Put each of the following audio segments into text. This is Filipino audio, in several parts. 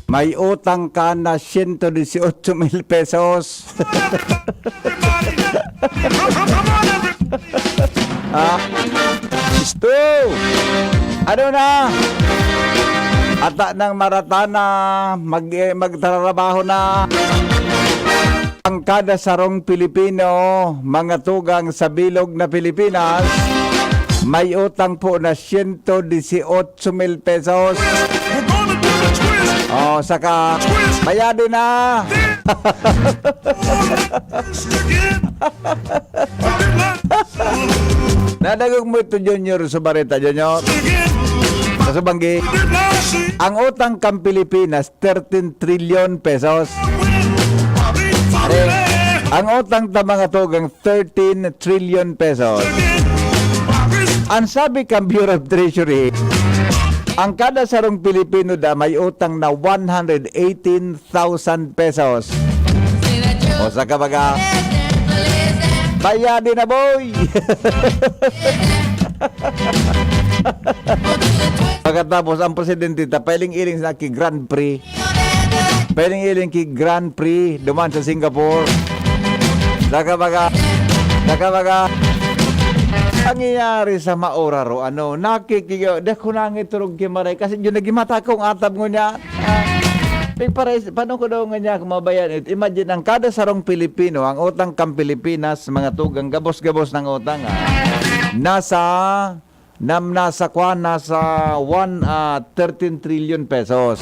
May utang ka na 118,000 pesos. Gusto. Ano na? Ata ng maratana, magtrabaho na. Ang kada sarong Pilipino, mga tugang sa bilog na Pilipinas, may utang po na 118,000 pesos. Oh, saka bayado na. Nadagog mo ito, Junior Subareta, Junior. Sa Banggi, ang utang kang Pilipinas, 13 trillion pesos. Ang utang ta mga tugang, 13 trillion pesos. Ang sabi kang Bureau of Treasury, ang kada sarong Pilipino da may utang na 118,000 pesos. O sa kabaga, bayadi na boy! Pagkatapos ang presidente ta pailing-iling sa ki Grand Prix. Pailing-iling ki Grand Prix duman sa Singapore. Nakabaga nangyayari sa maura ro nakikiyo dako nangit turog kimaray kasi yun nagimata kong atab ngo niya. Paano ko daw nga niya kumabayan? Imagine ang kada sarong Pilipino, ang utang kang Pilipinas, mga tugang gabos-gabos ng utang nasa 13 trillion pesos.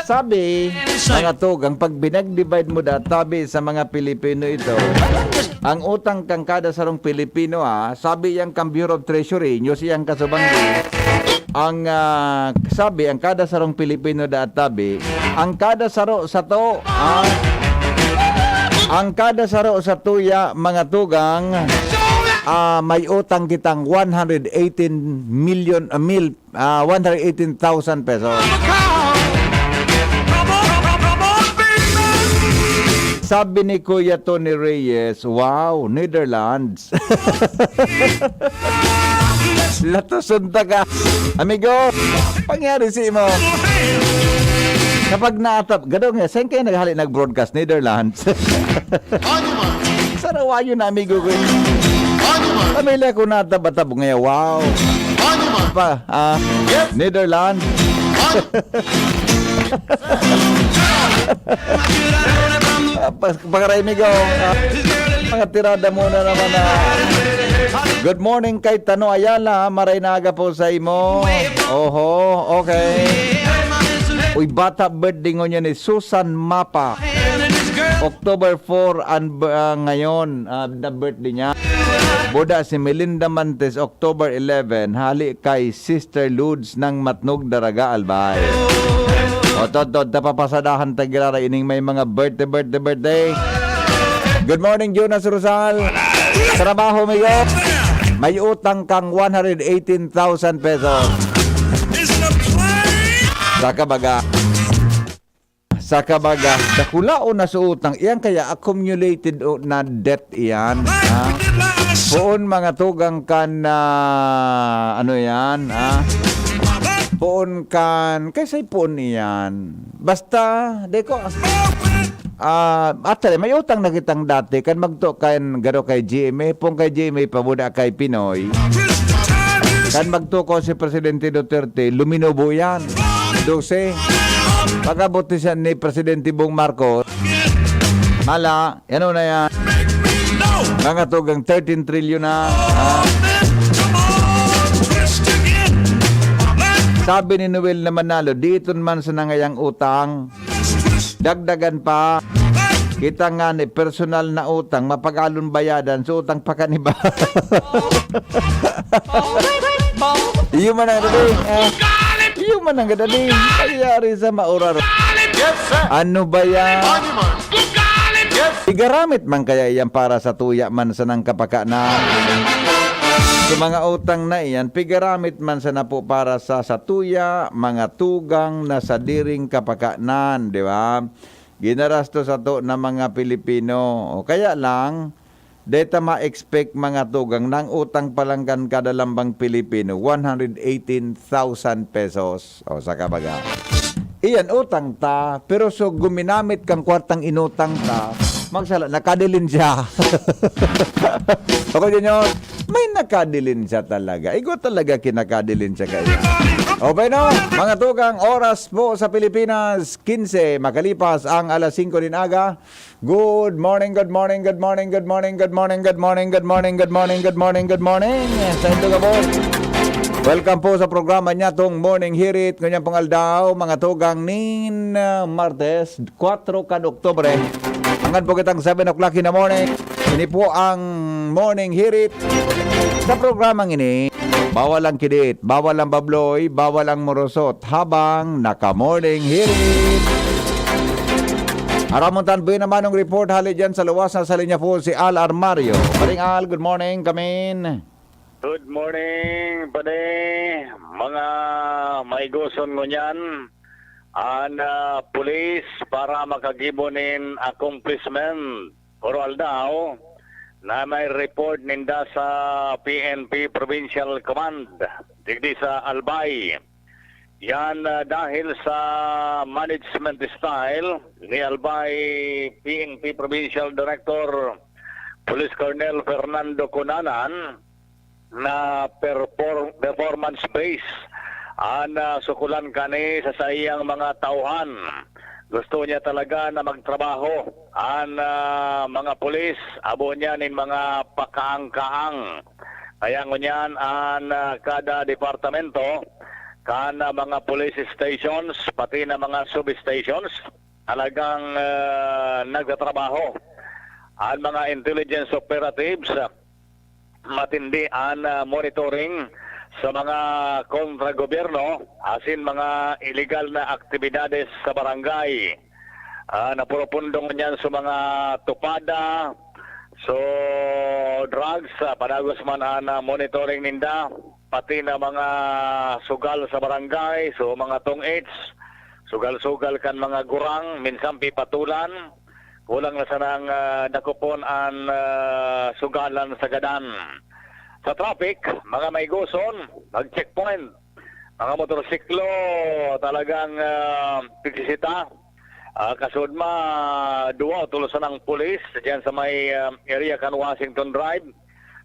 Sabi, mga tugang, pag binag-divide mo databi sa mga Pilipino ito, ang utang kang kada sarong Pilipino, sabi yang kang Bureau of Treasury, nyo siyang kasubanggi, ang sabi, ang kada sarong Pilipino databi, ang kada saro sa to, ang kada saro sa tuya, mga tugang, may utang kitang 118,000 pesos. Sabi ni Kuya Tony Reyes, wow, Netherlands. Latosunta ka. Amigo, pangyari si mo. Kapag naatap, gano'n nga, saan kayo nag-broadcast? Netherlands. Sarawayo na, amigo ko. Pamilya ko natap-atap ngayon, wow. Netherlands. Pagkaray amigo, mga tirada muna naman na. Good morning kay Tano Ayala, maray naga po sa imo. Oho, okay. Uy, bata birthday ngo niya ni Susan Mapa. October 4 ngayon na birthday niya. Buda si Melinda Mantes, October 11, hali kay Sister Ludes ng Matnog Daraga Albay. O tod tapapasadahan tagirara ining may mga birthday. Good morning, Jonas Rosal. Trabaho, amigo. May utang kang 118,000 pesos. Sa kabaga, dakulao na sa utang. Iyan kaya accumulated na debt iyan. Poon mga tugang kan ano yan, poon kan, kaysa poon iyan. Basta, deko, actually, may utang na kitang dati, kan magto kan garo kay GMA, pong kay GMA pamuda kay Pinoy. Kan magto ko si Presidente Duterte, luminobo yan. 12. Pagkabuti siya ni Presidente Bong Marcos, mala, ano na yan? Mga tugang 13 trillion na. Sabi ni Noel na Manalo, dito man sa nangayang utang, dagdagan pa, kita nga ni personal na utang, mapagalon bayadan, so utang pa kaniba. Iyo man ang gadaling. Iyo man ang gadaling. Kayari sa maurar. Ano ba yan? Igaramit man kaya yan para sa tuya man sa nang kapakanan. Sa mga utang na iyan, pigaramit man sa na po para sa tuya, mga tugang na sa diring kapakanan, di ba? Ginarasto sa to na mga Pilipino. O kaya lang, data ma-expect mga tugang ng utang palanggan kada lambang Pilipino, 118,000 pesos. O sa kabaga. iyan utang ta, pero so guminamit kang kwartang inutang ta, magsala, nakadilin siya. Ako yun, may nakadilin siya talaga. Igo talaga kinakadilin siya kaya. Okay no, mga tugang, oras po sa Pilipinas, 15, makalipas ang alas 5 din aga. Good morning, good morning, good morning, good morning, good morning, good morning, good morning, good morning, good morning, good morning. Sa ito ka po. Welcome po sa programa niya tong Morning Hirit. Ganyan pong aldaw, mga tugang nin Martes, 4 kan Oktubre. Hanggang po kitang 7 o'clock in the morning. Ini po ang Morning Hirit. Sa programang ini, bawal ang kidit, bawal ang babloy, bawal ang morosot habang naka-Morning Hirit. Aramontan po naman ng report hali dyan sa luwas na linya po si Al Armario. Paring Al, good morning, kamin. Good morning, pade. Mga maigoson mo niyan, ang pulis para makagibonin accomplishment. Oral daw na may report ninda sa PNP Provincial Command, digdi sa Albay. Yan dahil sa management style ni Albay PNP Provincial Director Police Colonel Fernando Cunanan, na performance base sukulan kani sa iyang mga tauhan. Gusto niya talaga na magtrabaho ang mga pulis, abo niya nin mga pakaang-kaang. Kaya ngunyan ang kada departamento, kana mga police stations, pati na mga substations, talagang nagtatrabaho. Ang mga intelligence operatives, matindi ang monitoring sa mga kontra-gobyerno, asin mga illegal na aktibidades sa barangay. Napurupundong niyan sa mga tupada, so drugs, padagos man ang monitoring ninda, pati na mga sugal sa barangay, so mga tong-its, sugal-sugal kan mga gurang, minsan pipatulan, kulang na sanang nakupon ang sugalan sa gadan. Sa traffic, mga maigoson, mag-checkpoint. Mga motorsiklo talagang pigsisita. Kasudma, duwa tulusan ng pulis diyan sa may area kan Washington Drive.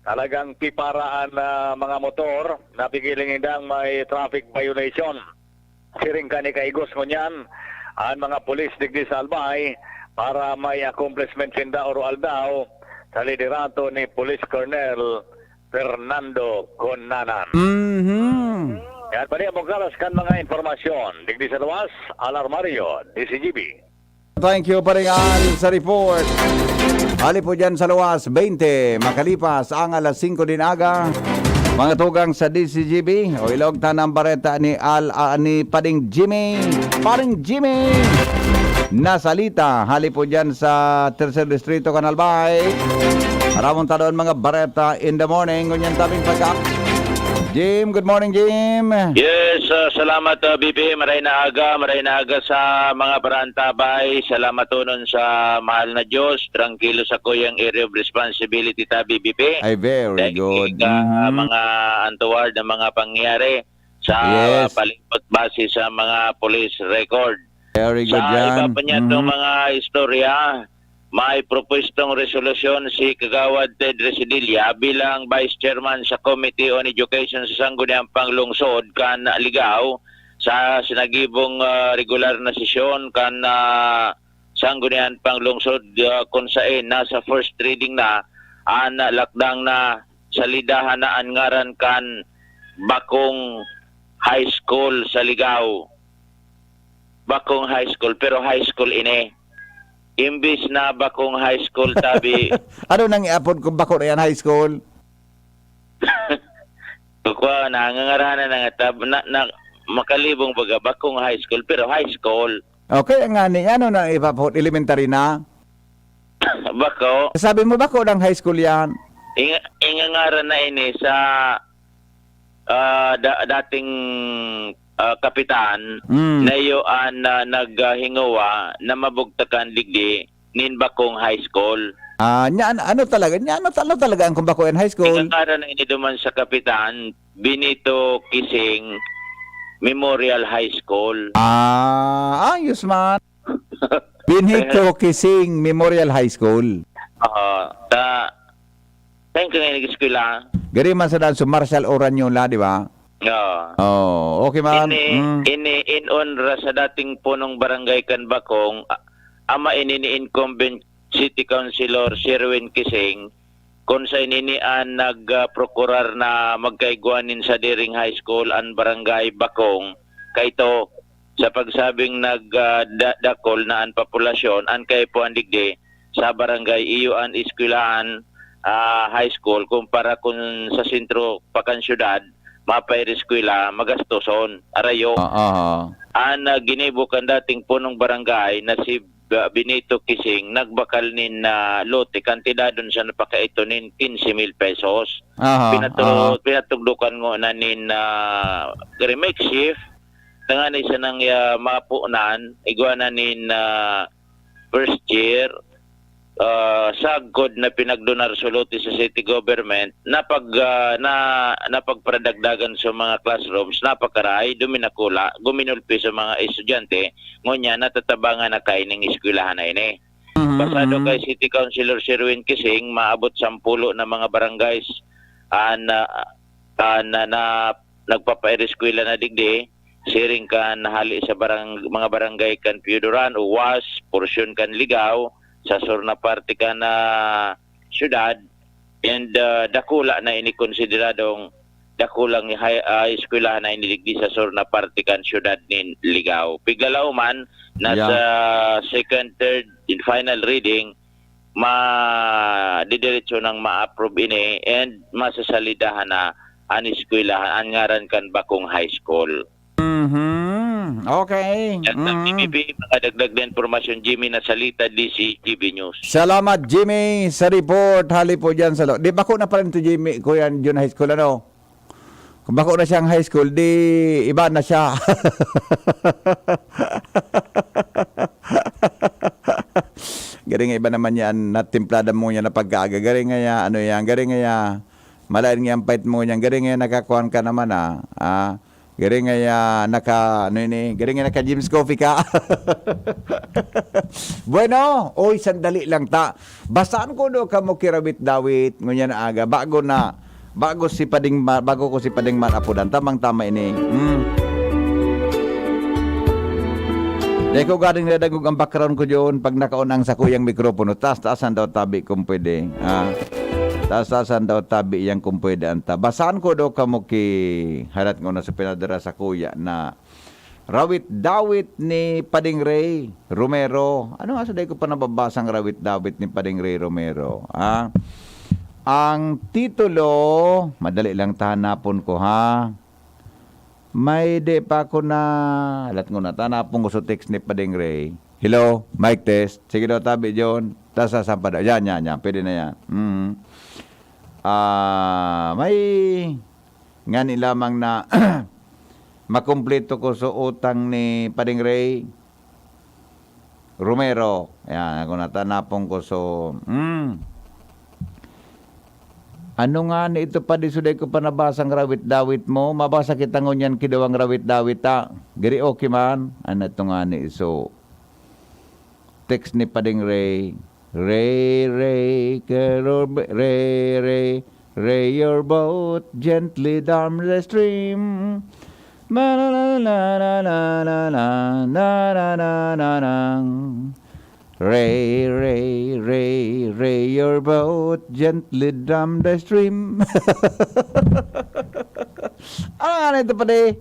Talagang piparaan mga motor na pigiling indang may traffic violation. Siring ka ni kaigos mo niyan, ang mga pulis digdi sa Albay, para may accomplishment sinda oral daw sa liderato ni Police Colonel Fernando Cunanan. Yan pa rin galas kan mga informasyon. Digdi sa luwas, Al Armario, DCGB. Thank you pa rin Al sa report. Ali po dyan sa luwas, 20, makalipas ang alas 5 din aga. Mga tugang sa DCGB, o ilog tanang bareta ni ni Paring Jimmy. Paring Jimmy! Nasalita, hali po dyan sa Tercer Distrito, Canalbay. Maramong tadoon mga bareta in the morning. Ngunyan tabing pagka. Jim, good morning Jim. Yes, salamat BP. Maray na aga sa mga barantabay. Salamat tunon sa mahal na Diyos. Tranquilo sa kuyang area of responsibility ta BP. Ay, very good. Mga untoward na mga pangyayari sa palibot base sa mga police record. Very good sa yan. iba pa niya itong mga istorya, may propostong resolusyon si Kagawad Ted Residilla bilang Vice Chairman sa Committee on Education sa Sangguniang Panglungsod kan Ligaw sa sinagibong regular na sesyon kan Sangguniang Panglungsod kung saan nasa first reading na ang lakdang na salidahan na ang ngaran kan Bakong High School sa Ligaw. Bakong High School, pero high school ini. Imbis na Bakong High School tabi. Ano nang iapod kung bako na yan high school? Kukwa, nangangaranan na makalibong baga Bakong High School, pero high school. Okay, nga ni ano nang ipapod? Elementary na? Bako. Sabi mo bako ng high school yan? Ingangaran na ini sa dating kapitan na yoan naghingawa na mabugtakan ligdi nin Bakong High School. Ano talaga ang kumbakuan high school? Ingangaran na ini duman sa kapitan Benito Kising Memorial High School. Ayos man. Benito Kising Memorial High School. Saan ka ngayon nag-eskwela? Gari man sa daan sa Marshall Oranyola, di ba? Oh, okay man. In honor sa dating punong barangay Kanbakong, ama ini incumbent City Councilor Sherwin Kising, kung sa ininian nagprokurar na magkaiguanin sa Diring High School ang barangay Bakong, kayto sa pagsabing nagdakol na ang populasyon, ang kay po ang digdi sa barangay iyo ang eskwelahan high school kumpara kung sa sentro pakan syudad mapay eskwela magastoson arayo. Ang ginibo kan dating punong barangay na si Benito Kising nagbakal nin lote kantidadon sa napakaito nin 15,000 pesos. Pinatugdukan ngo na nin remake shift tangan isa nang mapunan igwana nin first year sagod na pinagdonar sa lote sa city government napagpradagdagan sa mga classrooms napakaray duminakula guminulpi sa mga estudyante ngunya natatabangan na kay ning eskwelahan na ini. Pasado kay City Councilor Sherwin Kising maabot 10 na mga barangays na nagpapa-eskwela na digdi siring kan nahali sa mga barangay kan Piudoran, Uwas, porsyon kan Ligaw sa surna parte ka na syudad and dakula na inikonsideradong dakulang eskwelahan na iniligdi sa surna parte kan syudad nin Ligaw. Piglalaw man nasa second, third, and final reading didiretso ng ma-approve ini and masasalidahan na ang eskwelahan ang ngaran kan Bakong High School. Okay. TVP, makadagdag na informasyon, Jimmy na salita, DCTV News. Salamat, Jimmy, sa report. Hali po dyan sa Di bako na pala ito, Jimmy, Kuya Jun High School, ano? Kung bako na siyang high school, di iba na siya. Garing iba naman yan, natimplada mo yan na pag-aaga. Garing nga yan, garing nga malain nga ang pait mo yan. Garing nga nakakuhan ka naman, garing nga garing nga naka James Coffee ka. Bueno, oy sandali lang ta. Basaan ko do ka mo kirawit-dawit ngunya na aga bago ko si Pading Man apudan tamang-tama ini. Dahil ko galing nadagog ang background ko diyon pag nakaunang sa kuyang mikropono. Taas-taasan daw tabi kung pwede. Taas-taasan daw tabi yang kung pwede anta. Basaan ko daw kamo ki halat ko na sa pinadara sa kuya na rawit-dawit ni Pading Ray Romero. Ano nga saday ko pa nababasang rawit-dawit ni Pading Ray Romero? Ang titulo, madali lang tahanapon ko ha. May di pa ako na halat ko na tahanapon ko sa text ni Pading Ray. Hello, mic test. Sige daw tabi John. Tasasampa daw. Yan. Pwede na yan. May nga lamang na makumpleto ko sa utang ni Pading Ray Romero. Ayan, ako natanapong ko so ano nga ni ito pa di suday ko pa nabasang rawit-dawit mo. Mabasa kita ngunyan kidawang rawit-dawit ta. Giri okay man. Ano ito nga ni so text ni Pading Ray. Ray, your boat gently down the stream. Ray, your boat gently down the stream. Ano nga ito pa di?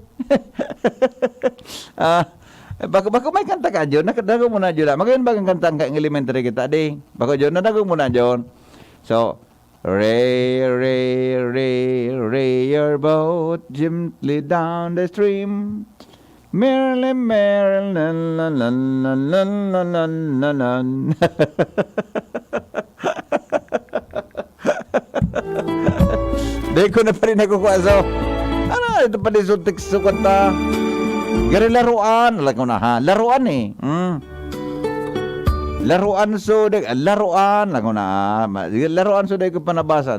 Bako may kanta ka, John. Nakadago mo na, John. Magayon ba ang kanta ang elementary kita, di? Bako, John, nadago mo na, John. So, Ray, your boat gently down the stream. Merrily, Di ko na pa rin nakukuha. So, ano, ito pa rin sukat na. Gari laruan. Alam ko na ha. Laruan eh. Laruan so. Laruan. Alam ko na ha. Laruan so. Dahil ko pa nabasa.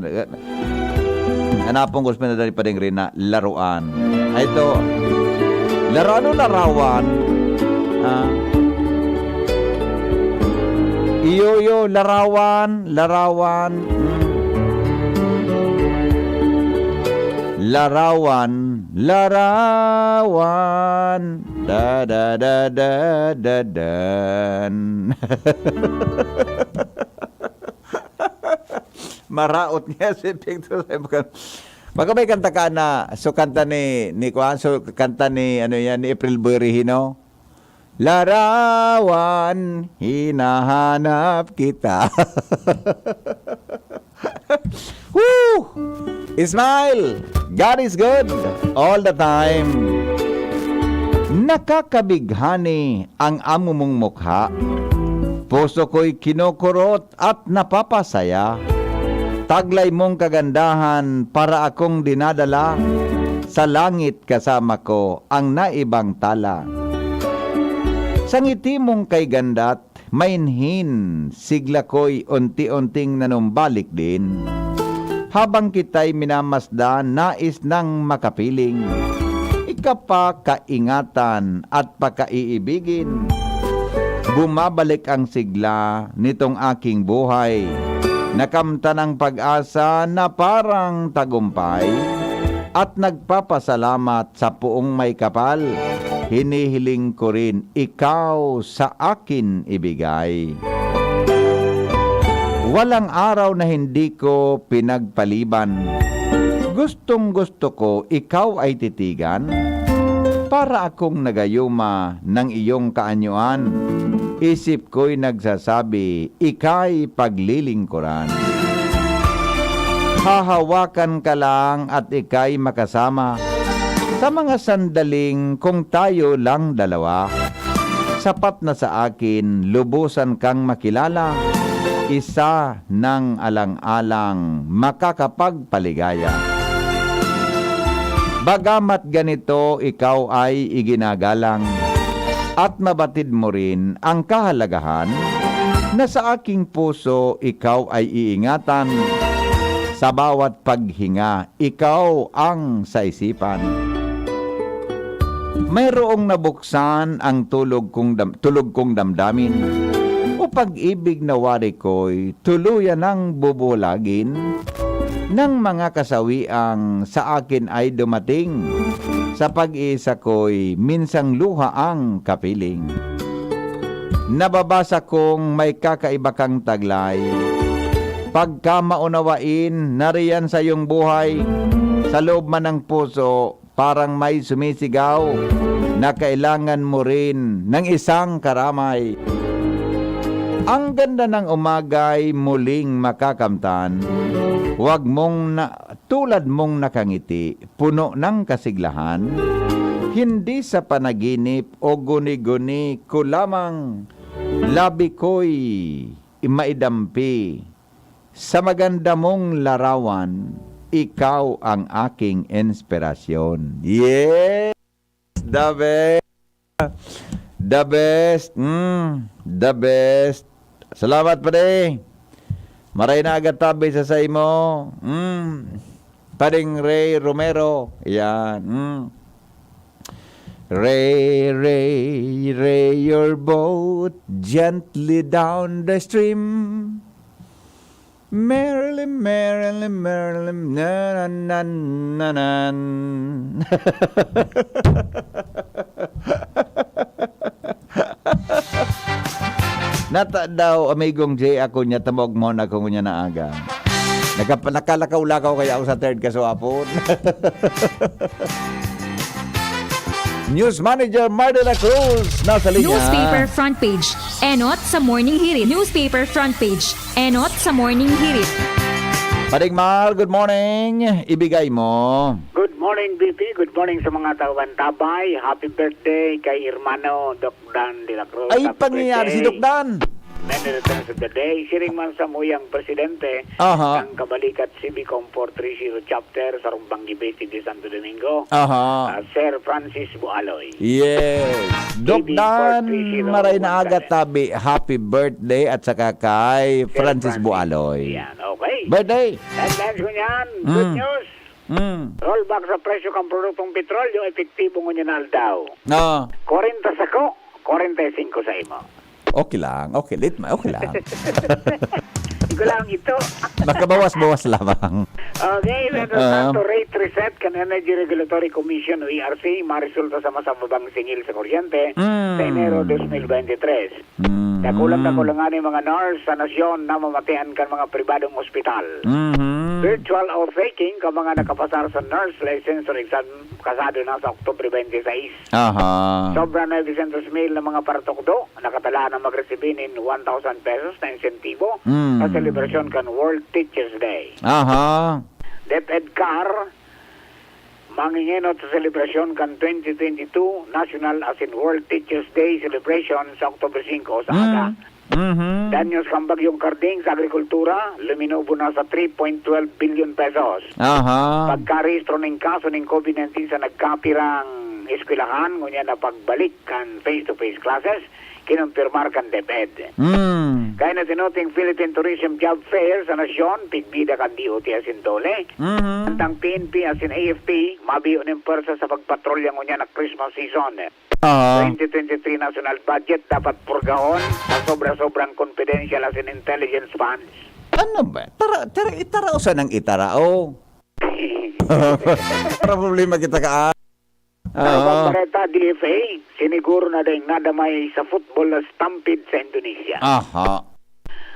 Hanapong ko sa pinadali pa rin rin na laruan. Ito. Larano larawan. Ah. Iyo larawan. Larawan. Da da da da da dan. Maraot niya si Victor. Baka may kanta ka na, so kanta ni Kuan, so kanta ni, ano yan, ni April Boy Regino. Larawan, hinahanap kita. Woo! Smile! God is good all the time. Nakakabighani ang amo mong mukha. Puso ko'y kinukurot at napapasaya. Taglay mong kagandahan para akong dinadala. Sa langit kasama ko ang naibang tala. Sa ngiti mong kay gandat, mainhin, sigla ko'y unti-unting nanumbalik din. Habang kita'y minamasdan, nais nang makapiling. Ika pa kaingatan at pakaiibigin. Bumabalik ang sigla nitong aking buhay. Nakamta ng pag-asa na parang tagumpay at nagpapasalamat sa puong may kapal. Hinihiling ko rin ikaw sa akin ibigay. Walang araw na hindi ko pinagpaliban. Gustong gusto ko ikaw ay titigan. Para akong nagayuma ng iyong kaanyuan. Isip ko'y nagsasabi, ika'y paglilingkuran. Hahawakan ka lang at ika'y makasama sa mga sandaling kung tayo lang dalawa. Sapat na sa akin, lubusan kang makilala. Isa ng alang-alang makakapagpaligaya. Bagamat ganito, ikaw ay iginagalang. At mabatid mo rin ang kahalagahan na sa aking puso ikaw ay iingatan. Sa bawat paghinga, ikaw ang saisipan. Mayroong nabuksan ang tulog kong damdamin. O pag-ibig na wari ko'y tuluyan ng bubulagin. Nang mga kasawiang sa akin ay dumating. Sa pag-iisa ko'y minsang luha ang kapiling. Nababasa kong may kakaiba kang taglay. Pagka maunawain, nariyan sa iyong buhay. Sa loob man ng puso, parang may sumisigaw na kailangan mo rin ng isang karamay. Ang ganda ng umaga'y muling makakamtan. Huwag mong tulad mong nakangiti, puno ng kasiglahan. Hindi sa panaginip o guni-guni ko lamang labi ko'y maidampi. Sa maganda mong larawan, ikaw ang aking inspirasyon. Yes! The best! The best! The best! Salamat pa rin! Maray na agad tabi sa say mo. Paring Ray Romero. Yan. Ray, Ray, Ray your boat gently down the stream. Merrily, merrily, merrily, na na na na. Nata daw, amigong J, ako niya, tamog mo na kung niya na aga. Nakalakaw-lakaw kaya ako sa third kaswapon. News Manager Mardela Cruz, nasa linya. Newspaper front page, enot sa morning hirit. Newspaper front page, enot sa morning hirit. Paring Mar, good morning. Ibigay mo. Good morning, BP. Good morning sa mga tawan tabay. Happy birthday kay Hermano Doc Dan de la Cruz. Ay, Happy pangyayari si birthday. Doc Dan. Many returns of the day. Siring man sa muyang presidente Aha. ng Kabalikat Civicom 430 chapter sa Rumbang Gibeti de Santo Domingo. Aha. Sir Francis Bualoy. Yes. Doc KB Dan, 430 maray na aga tabi. Happy birthday at saka kay Sir Francis Bualoy. Yan, okay. Birthday. Headlines ko niyan. Good news. Rollback sa presyo kang produktong petrolyo, epektibo ngunyan aldaw. No. 40 sa ko, 45 sa imo. Okay lang. Okay, okay lang. Iko lang ito. Nakabawas-bawas lamang. Okay, then to rate reset kan Energy Regulatory Commission o ERC maresulta sa masababang singil sa kuryente sa Enero 2023. Dakulang ang mga nurse sa nasyon na mamatian kan mga pribadong ospital. Virtual oath taking ka mga nakapasar sa nurse license or exam kasado na sa Oktubre 26. Aha. Sobra 900,000 na mga paratokdo nakatala na magresibinin 1,000 pesos na insentibo sa celebration kan World Teachers Day. Aha. DepEd CAR mangingenot sa celebration kan 2022 National as in World Teachers Day celebration sa Oktubre 5 sa aga. Danyos kang bagyong karding sa agrikultura, luminobo na sa 3.12 billion pesos. Aha. Pagkarehistro ng kaso ng COVID-19 sa nagkapirang eskwelahan, ngunya na pagbalik kan face-to-face classes, kinumpirmar kan DepEd. Kaya na tinoting Philippine Tourism Job Fair sa nasyon, pigbida kan DOT asin dole. Antang PNP asin AFP, mabiyo ng persa sa pagpatrolya ngunya na Christmas season. 2023 national budget dapat purgahon sa sobra-sobrang confidential as in intelligence funds. Ano ba? Itarao ng itarao. Problema kita ka. Pagpareta DFA, siniguro na din nadamay sa football na stampede sa Indonesia. Aha.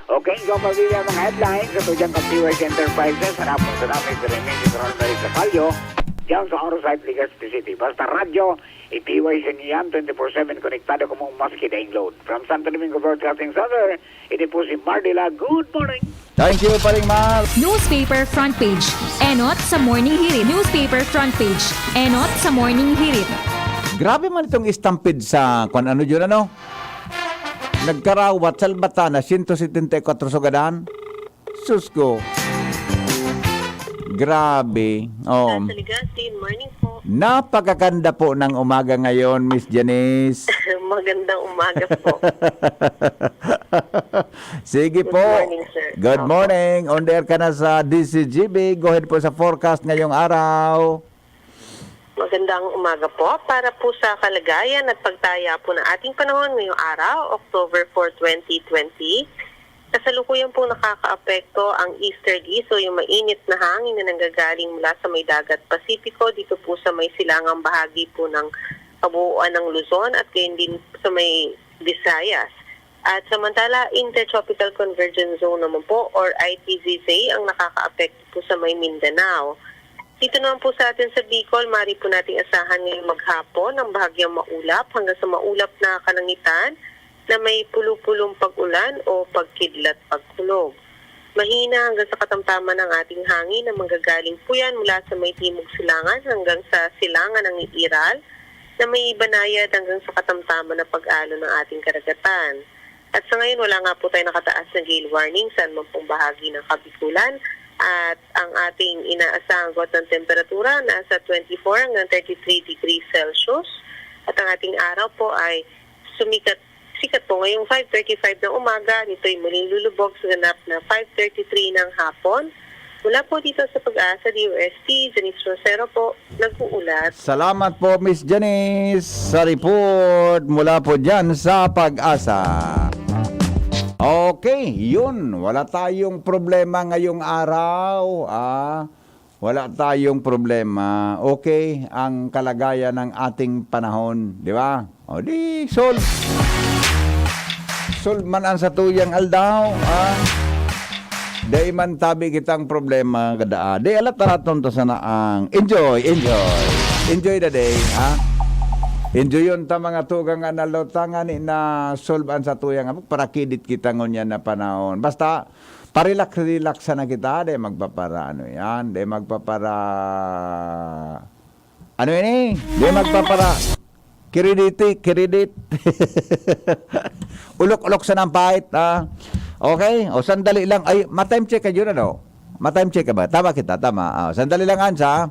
Okay, ikaw mabili ang mga headlines sa Tujang Kaptiwise Enterprises, hanapon sa namin sa Remedy sa Ronald Zapalyo, diyan sa Orosite, Legazpi City. Basta radyo, itiway sa niyan, 24/7 konektado kung mong maski daing load. From Santo Domingo Broadcasting Center, ito po si Mardila. Good morning! Thank you, paring Mar. Newspaper front page. Enot sa Morning Hirit. Newspaper front page. Enot sa Morning Hirit. Grabe man itong stampede sa kung ano yun, ano? Nagkarawat sa Albatana, 174 sugadan. Sus ko. Grabe. Oh. Sa Legazpi, morning po. Napakaganda po ng umaga ngayon, Miss Janice. Magandang umaga po. Sige po. Good morning, sir. Good morning. On the air ka na sa DCGB. Go ahead po sa forecast ngayong araw. Magandang umaga po para po sa kalagayan at pagtaya po ng ating panahon ngayong araw, October 4, 2020. Kasalukuyan po nakakaapekto ang easterly, so yung mainit na hangin na nanggagaling mula sa may dagat Pasipiko dito po sa may silangang bahagi po ng kabuuan ng Luzon at gayon din sa may Visayas. At samantala, Intertropical Convergence Zone naman po or ITZZ ang nakakaapekto po sa may Mindanao. Dito naman po sa atin sa Bicol, mari po nating asahan ngayong maghapon ng bahagyang maulap hanggang sa maulap na kalangitan na may pulupulong pag-ulan o pagkidlat pagkulog. Mahina hanggang sa katamtaman ng ating hangin na manggagaling po yan mula sa may timog silangan hanggang sa silangan ng Iral na may banayad hanggang sa katamtaman na pag-alo ng ating karagatan. At sa ngayon, wala nga po tayo nakataas na gale warning sa anumang pong bahagi ng Kabikulan at ang ating inaasahang got ng temperatura nasa 24 hanggang 33 degrees Celsius at ang ating araw po ay sikat po ngayong 5:35 ng umaga. Nito'y muling lulubog sa ganap na 5:33 ng hapon. Mula po dito sa Pag-asa DOST, Janice Rosero po, nag-uulat. Salamat po, Miss Janice, sa report mula po dyan sa Pag-asa. Okay, yun. Wala tayong problema ngayong araw. Wala tayong problema. Okay, ang kalagayan ng ating panahon. Di ba? O di, solve man ang satuyang aldaw. Day man tabi kitang problema kada. Day alat taraton to sana ang enjoy the day, Enjoy yun ta mga tugang analotangan na solve ang satuyang para kidit kita ngonya na panahon. Basta parelax na kita, day magpapara ano yan, day magpapara ano ini, day magpapara Kiridit. Ulok-ulok sa nampait, Okay? O, sandali lang. Ay, ma-time check ka yun, ano? Ma-time check ka ba? Tama kita, tama. Sandali lang, Ansa.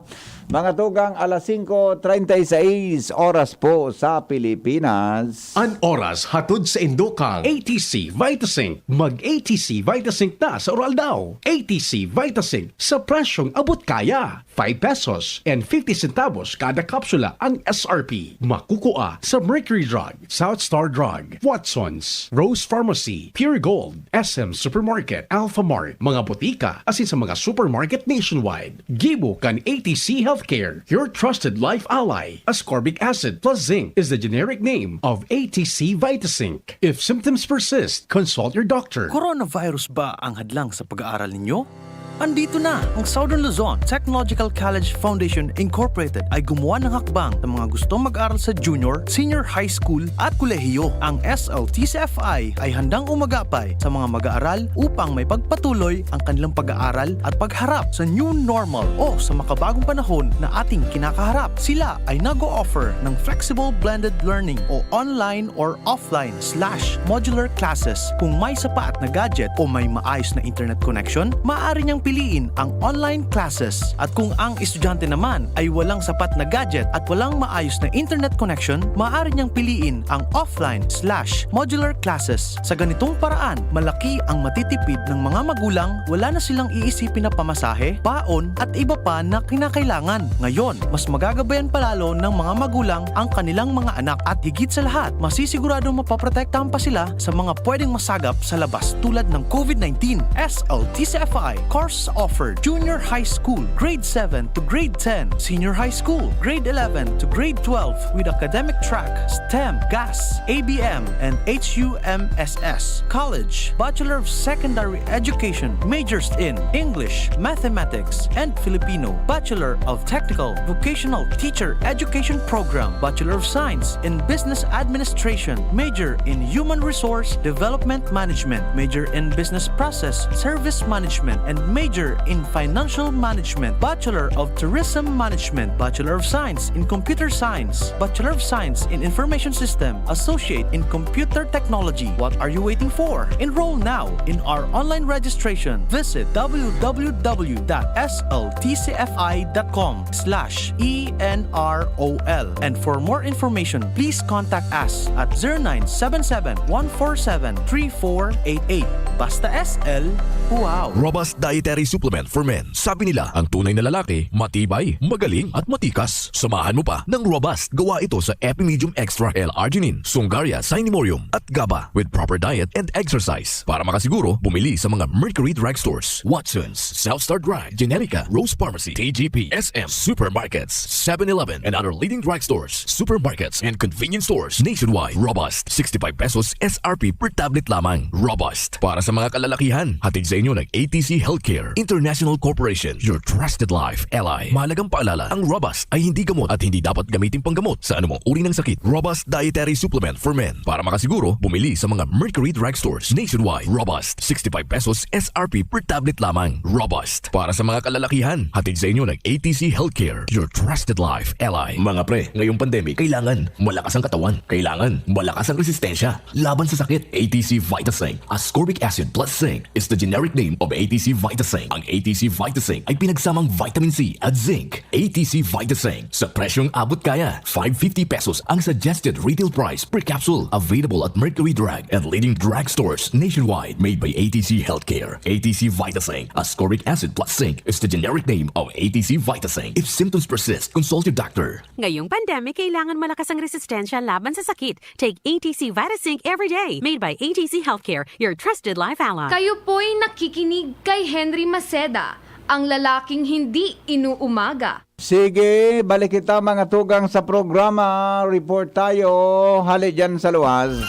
Mga tugang, alas 5:36 oras po sa Pilipinas. An oras hatod sa Indokang ATC Vitasync. Mag-ATC Vitasync na sa oral daw. ATC Vitasync sa presyong abot kaya. 5 pesos and 50 centavos kada kapsula ang SRP. Makukuha sa Mercury Drug, South Star Drug, Watson's, Rose Pharmacy, Pure Gold, SM Supermarket, Alpha Mart, mga botika, asin sa mga supermarket nationwide. Gibo kan ATC Healthcare, your trusted life ally. Ascorbic acid plus zinc is the generic name of ATC Vitasync. If symptoms persist, consult your doctor. Coronavirus ba ang hadlang sa pag-aaral ninyo? Andito na ang Southern Luzon Technological College Foundation Incorporated ay gumawa ng hakbang sa mga gustong mag-aral sa junior, senior high school at kolehiyo. Ang SLTCFI ay handang umagapay sa mga mag-aaral upang may pagpatuloy ang kanilang pag-aaral at pagharap sa new normal o sa makabagong panahon na ating kinakaharap. Sila ay nag-o-offer ng flexible blended learning o online or offline/modular classes. Kung may sapat na gadget o may maayos na internet connection, maaari niyang piliin ang online classes. At kung ang estudyante naman ay walang sapat na gadget at walang maayos na internet connection, maaari niyang piliin ang offline/modular classes. Sa ganitong paraan, malaki ang matitipid ng mga magulang, wala na silang iisipin na pamasahe, baon at iba pa na kinakailangan. Ngayon, mas magagabayan palalo ng mga magulang ang kanilang mga anak at higit sa lahat, masisiguradong mapaprotektahan pa sila sa mga pwedeng masagap sa labas tulad ng COVID-19. SLTCFI course offered junior high school, grade 7 to grade 10, senior high school, grade 11 to grade 12 with academic track, STEM, GAS, ABM, and HUMSS. College, Bachelor of Secondary Education, majors in English, Mathematics, and Filipino. Bachelor of Technical Vocational Teacher Education Program, Bachelor of Science in Business Administration, major in Human Resource Development Management, major in Business Process Service Management, and major in Financial Management, Bachelor of Tourism Management, Bachelor of Science in Computer Science, Bachelor of Science in Information System, Associate in Computer Technology. What are you waiting for? Enroll now in our online registration. Visit www.sltcfi.com/ENROL. And for more information, please contact us at 0977-147-3488. Basta SL, wow! Robust Dietary Supplement for Men. Sabi nila, ang tunay na lalaki, matibay, magaling at matikas. Samahan mo pa ng Robust. Gawa ito sa Epimedium Extra L-Arginine, Sungaria Cinnamomum at GABA with proper diet and exercise. Para makasiguro, bumili sa mga Mercury Drug Stores, Watson's, South Star Drug, Generica, Rose Pharmacy, TGP, SM, Supermarkets, 7-Eleven, and other leading drug stores, supermarkets, and convenience stores nationwide. Robust, 65 pesos SRP per tablet lamang. Robust. Para sa mga kalalakihan, hatid sa inyo ng ATC Healthcare International Corporation, your trusted life ally. Mahalagang paalala, ang Robust ay hindi gamot at hindi dapat gamitin panggamot sa anumang uri ng sakit. Robust Dietary Supplement for Men. Para makasiguro, bumili sa mga Mercury Drug Stores nationwide. Robust, 65 pesos SRP per tablet lamang. Robust. Para sa mga kalalakihan, hatid sa inyo ng ATC Healthcare, your trusted life ally. Mga pre, ngayong pandemic, kailangan malakas ang katawan. Kailangan malakas ang resistensya laban sa sakit. ATC Vitasync, ascorbic acid plus zinc is the generic name of ATC Vitasync. Ang ATC Vitasync ay pinagsamang vitamin C at zinc. ATC Vitasync sa presyong abot kaya. 550 pesos ang suggested retail price per capsule. Available at Mercury Drug and leading drug stores nationwide. Made by ATC Healthcare. ATC Vitasync, ascorbic acid plus zinc is the generic name of ATC Vitasync. If symptoms persist, consult your doctor. Ngayong pandemic, kailangan malakas ang resistensya laban sa sakit. Take ATC Vitasync every day. Made by ATC Healthcare, your trusted life ally. Kayo po'y nakikinig kay Henry Maceda, ang lalaking hindi inuumaga. Sige, balik kita mga tugang sa programa. Report tayo. Hali dyan sa luwas.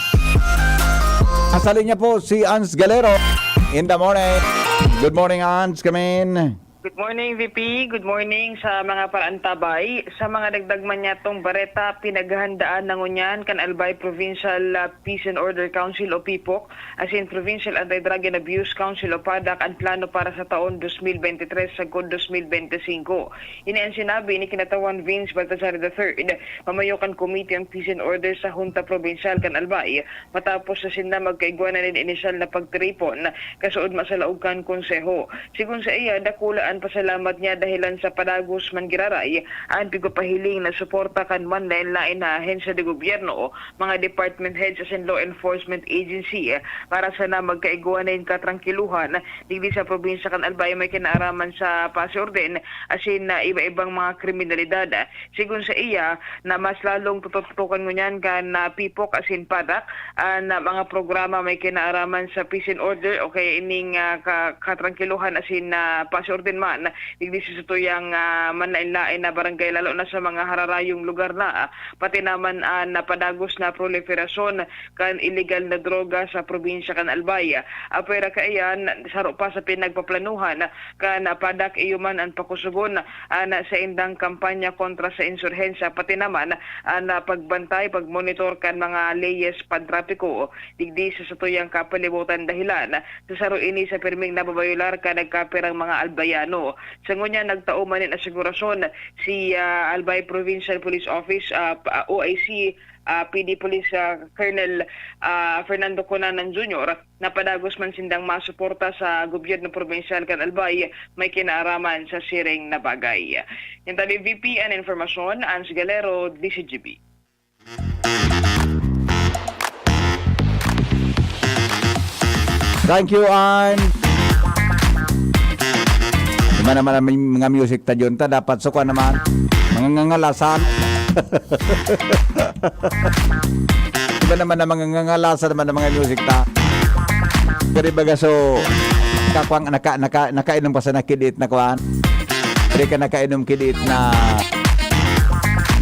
Asalin niya po si Ans Galero in the morning. Good morning, Ans. Come in. Good morning, VP. Good morning sa mga parantabay. Sa mga dagdagman niya tong bareta, pinaghahandaan ng unyan kan Albay Provincial Peace and Order Council o PIPOC, as in Provincial Anti-Drug and Abuse Council o PADAC, ang plano para sa taon 2023 sa 2025. Ini ang sinabi ni Kinatawan Vince Baltazar III, Mamayokan Committee ang Peace and Order sa Junta Provincial kan Albay, matapos sa sila magkaigwanan ng inisyal na pagtiripon, kasuod masalaog kan konseho. Sigun sa iya, dakulaan ang pasalamat niya dahilan sa padagos man giraray ang pigupahiling na suporta kan man lain na ahensya de gobyerno, mga department heads as in law enforcement agency para sana magkaiguanan katrangkiluhan digdi sa probinsya kan Albay may kinaaraman sa pasiorden asin na iba-ibang mga kriminalidad. Sigun sa iya na mas lalong tututukan ngunyan kan pipok asin padak na mga programa may kinaaraman sa peace and order o kaya ining katrangkiluhan asin na pasiorden man digdi sa tuyang manlain-lain na barangay lalo na sa mga hararayong lugar na pati naman na padagos na proliferasyon kan illegal na droga sa probinsya kan Albay. Apera kaayan saro pa sa pinagpaplanuhan kan padak iyuman ang pakusugon na sa indang kampanya kontra sa insurhensya pati naman na pagbantay pagmonitor kan mga leyes pantrapiko digdi sa tuyang kapalibutan dahilan sa saro ini sa pirming nababayular ka nagkapirang mga albayano. Sa ngunya nagtao man in asigurasyon si Albay Provincial Police Office OIC PD Police Colonel Fernando Conanan Jr. na padagos man sindang masuporta sa gobyerno provincial kan Albay may kinaaraman sa siring na bagay. Yung tabi VP ang informasyon, Ans Galero, DCGB. Thank you, Ann. Diba naman may mga music ta dyan ta, dapat suka naman. Mga ngangalasan. Diba naman na mga ngangalasan naman ng mga music ta. Pero baga so, kakwang nakainom pa sa nakidit na kuhan. Hindi ka nakainom kidit na,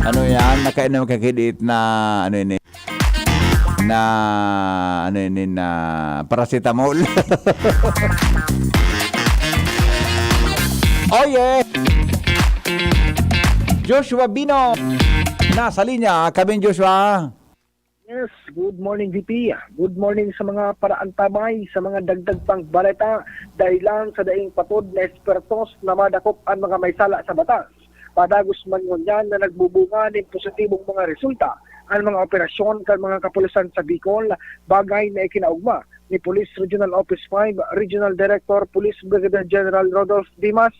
ano yan, nakainom ka kidit na, ano yun na paracetamol. Oh yeah. Joshua Bino nasa linya. Kami Joshua. Yes, good morning VP. Good morning sa mga paraantabay, sa mga dagdag pang baleta dahilan sa daing patod na espertos na madakop ang mga may sala sa batas. Padagos man ngunyan na nagbubunga ng positibong mga resulta ang mga operasyon kan mga kapulisan sa Bicol, bagay na ikinaugma ni Police Regional Office 5 Regional Director Police Brigadier General Rodolph Dimas.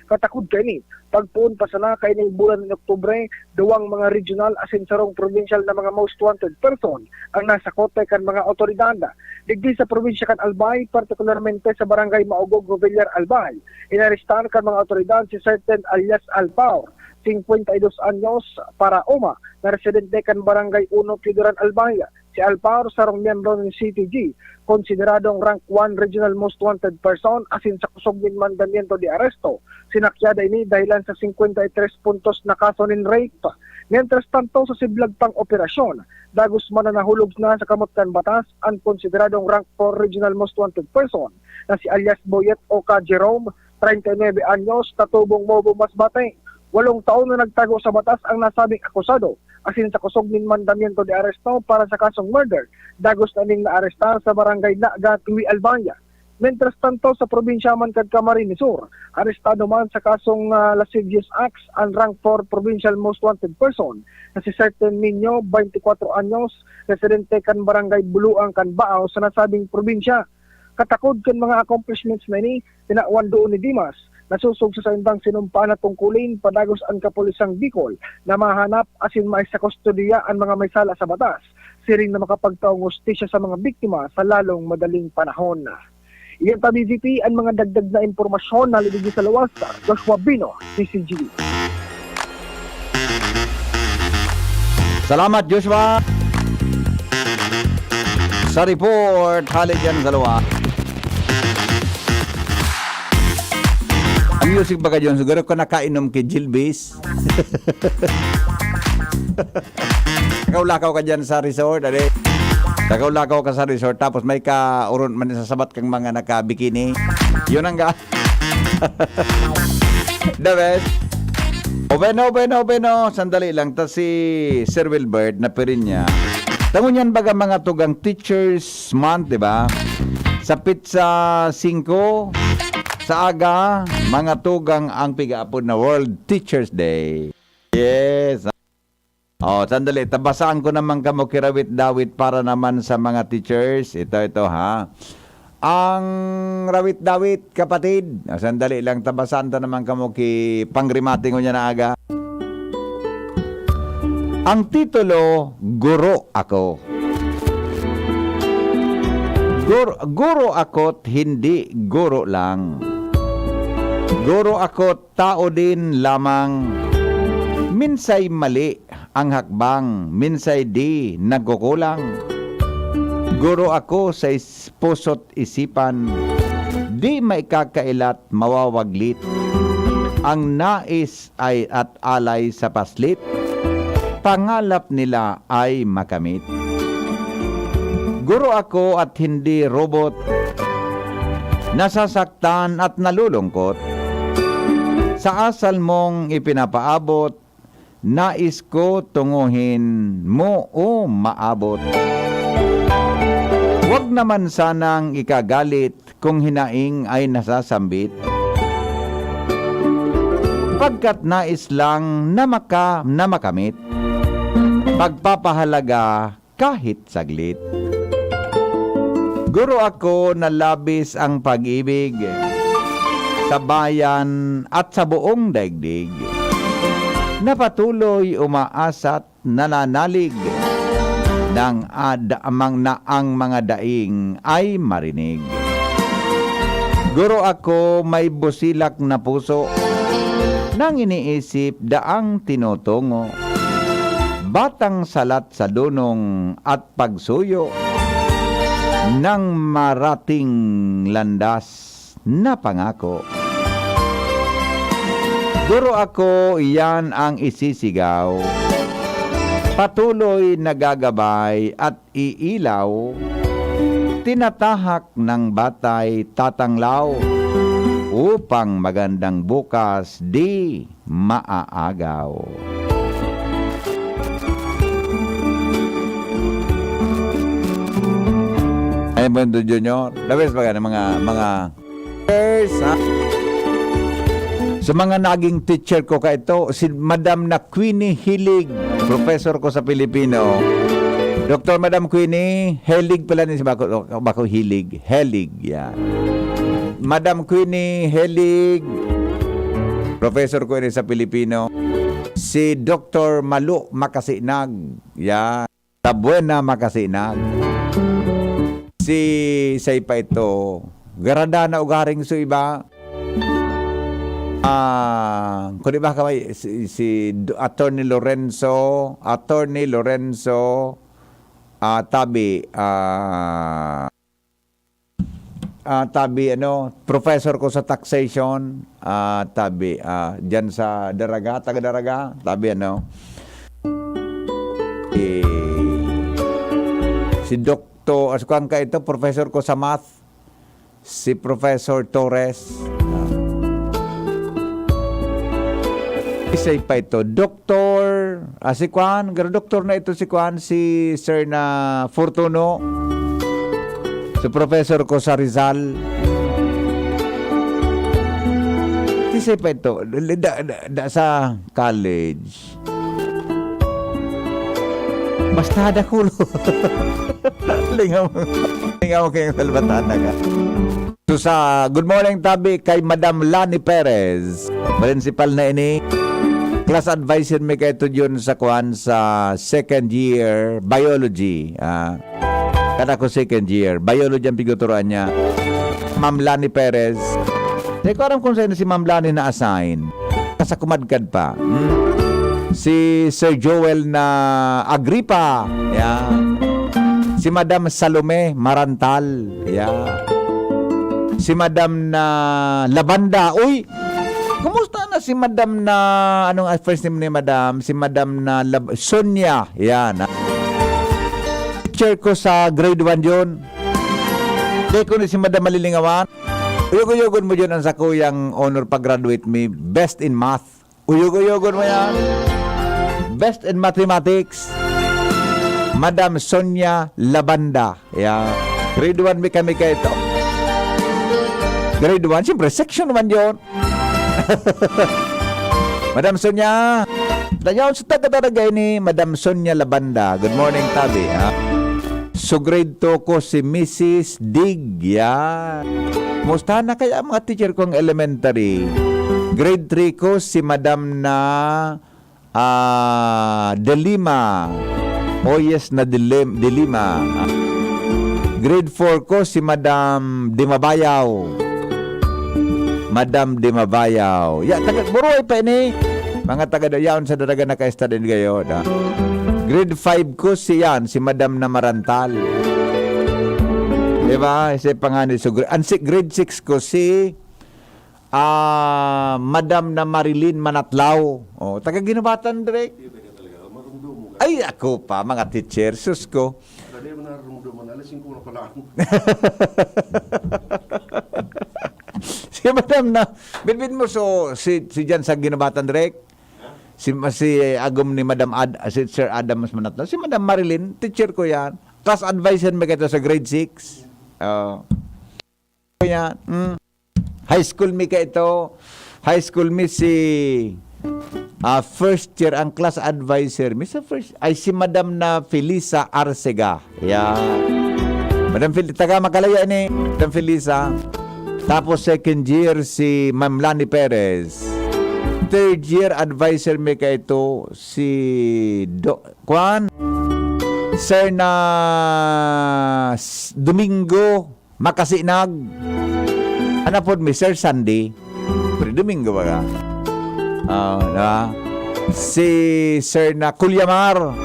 Katakod kini pagpuon pa sana kay ning bulan ng Oktubre, duwang mga regional asin sarong provincial na mga most wanted person ang nasa kote kan mga otoridad. Digdi sa probinsya kan Albay, partikularmente sa barangay Maugog, Villar, Albay, inarestan kan mga otoridad si certain alias Alpaur, 52 anyos, para Oma, na residente kan barangay 1, Piduran, Albay. Si Alpaur, sarong miyembro ng CTG, konsideradong rank 1 regional most wanted person asin sa kusog ng mandamiento de aresto. Sinakyada ini dahilan sa 53 puntos na kaso ng rape. Mientras tanto sa siblag pang operasyon, dagos man na nahulog na sa kamutkan batas ang konsideradong rank 4 regional most wanted person na si alias Boyet Oka Jerome, 39 anyos, tatubong Mobo Masbate. 8 taon na nagtago sa batas ang nasabing akusado asin sa kusog ng mandamiento de aresto para sa kasong murder. Dagos na ning naaresta sa barangay Naga, Tiwi, Albania. Mientras tanto sa probinsya man kad Camarines Sur, arestado man sa kasong lascivious acts ang rank 4 provincial most wanted person na si certain Minyo, 24 anyos, residente kan barangay Buluang, kan Baaw sa nasabing probinsya. Katakod kan mga accomplishments na ini, tinakwan doon ni Dimas, nasusog sa indang sinumpa na tungkulin padagos ang kapulisang Bicol na mahanap asin may sa kustodiya ang mga may sala sa batas, siring na makapagtaong hustisya sa mga biktima sa lalong madaling panahon. Iyan tabi VP ang mga dagdag na impormasyon na libigi sa lawas. Joshua Bino, CCGB. Salamat Joshua sa report. Hali dyan sa lawas. Ang music ba ka dyan? Siguro ko nakainom kay Gilbis. Lakaw-lakaw ka dyan sa resort. Lakaw-lakaw ka sa resort. Tapos may ka-uron man sa sabat kang mga naka-bikini. Yun ang ga. The best. Obeno. Sandali lang. Ta si Sir Wilbert na pirin niya. Tangon yan baga mga tugang Teachers Month, diba? Sa pizza 5 sa aga, mga tugang ang pigaapod na World Teachers Day. Yes. Oh, sandali. Tabasaan ko naman kamo kirawit-dawit para naman sa mga teachers. Ito ha. ang rawit-dawit, kapatid. Sandali lang, tabasan ta naman kamo ki pangrimating ko niya na aga. Ang titulo, Guro Ako. Guro ako't hindi guro lang. Guro ako't tao din lamang. Minsay mali ang hakbang, minsay di nagkukulang. Guro ako sa puso't isipan, di maikakailat mawawaglit. Ang nais ay at alay sa paslit, pangalap nila ay makamit. Guro ako at hindi robot, nasasaktan at nalulungkot. Sa asal mong ipinapaabot, nais ko tunguhin mo o maabot. Huwag naman sanang ikagalit kung hinaing ay nasasambit. Pagkat nais lang na makamit, pagpapahalaga kahit saglit. Guro ako na labis ang pag-ibig sa bayan at sa buong daigdig. Na patuloy umaasa't nananalig ng ang mga daing ay marinig. Guro ako may busilak na puso nang iniisip daang tinutungo. Batang salat sa dunong at pagsuyo ng marating landas na pangako. Guro ako, yan ang isisigaw. Patuloy nagagabay at iilaw. Tinatahak ng batay tatanglaw upang magandang bukas di maaagaw. Ay, Bando Junior, labis ba ka ng mga ha? Sa mga naging teacher ko ka ito, si Madam na Queenie Hilig, professor ko sa Pilipino. Dr. Madam Queenie, Helig pala ni si Bako Hilig. Helig, yan. Madam Queenie Helig, professor ko rin sa Pilipino. Si Dr. Malu Makasinag, yan. Tabuena Makasinag. Si say pa ito, garada na ugaring so iba. Kung di ba kamay si Attorney Lorenzo Tabi professor ko sa taxation, Tabi diyan sa Daraga, taga Daraga, Tabi si Dr. Askuan ka ito, professor ko sa math, si Professor Torres. Isay pa ito, Doktor, si Kwan, doktor na ito si Kwan, si Sir na Fortuno, si Professor ko sa Rizal. Isay pa ito, sa college. Basta ada kulo. Lingaw mo kayong salbatana ka. So sa good morning Tabi kay Madam Lani Perez, principal na ini. Class advisor may kayo yun sa kuhan sa second year biology. Kada ko second year biology ang piguturuan niya. Ma'am Lani Perez. Hindi ko alam kung saan si Ma'am Lani na-assign. Kasa kumadkad pa. Si Sir Joel na Agripa. Yeah. Si Madam Salome Marantal. Yeah. Si Madam na Labanda. Uy! Kumusta na si Madam na anong first name ni Madam? Si Madam na Sonia. Yan. Teacher ko sa grade 1 yun. Hindi ko ni si Madam Malilingawan. Uyog-uyogon mo yun ang sa kuyang honor pag-graduate me. Best in math. Uyog-uyogon mo yan. Best in mathematics. Madam Sonia Labanda. Yan. Grade 1 may kami kayo ito. Grade 1, siyempre, section naman yun. Madam Sonia, dayaw sa taga-taragay ni Madam Sonia Labanda. Good morning, Tabi. So grade 2 ko si Mrs. Dig. Yan. Musta na kaya mga teacher kong elementary? Grade 3 ko si Madam na Delima. Oh yes, na Delima. Grade 4 ko si Madam Dimabayaw. Madam Dimabayaw. Ya, taga Buroy pa ini. Mga taga dayaon sa daraga na ka-study ngayon. Grade 5 ko si Madam na Marantal. Diba? Isa pangani. So, grade 6 ko si Madam na Marilyn Manatlaw. Oh, taga Ginabatan direct. Ay, ako pa, mga teacher. Sus ko. Si Madam na, binbin mo si dyan sa Ginabatan direct. Si agom ni Madam si Sir Adam mas Manatlaw. Si Madam Marilyn, teacher ko yan. Class advisor may kaito sa grade 6. Yan. High school mi kaito. High school mi si first year ang class advisor mi sa first ay si Madam na Felisa Arcega. Yan. Madam taga Makalaya ni Madam Felisa. Tapos second year si Ma'am Lani Perez. Third year advisor may kaito si Sir na Domingo Makasinag. Ano po mi Sir Sandy? Pero Domingo ba ka? Si Sir na Kulyamar.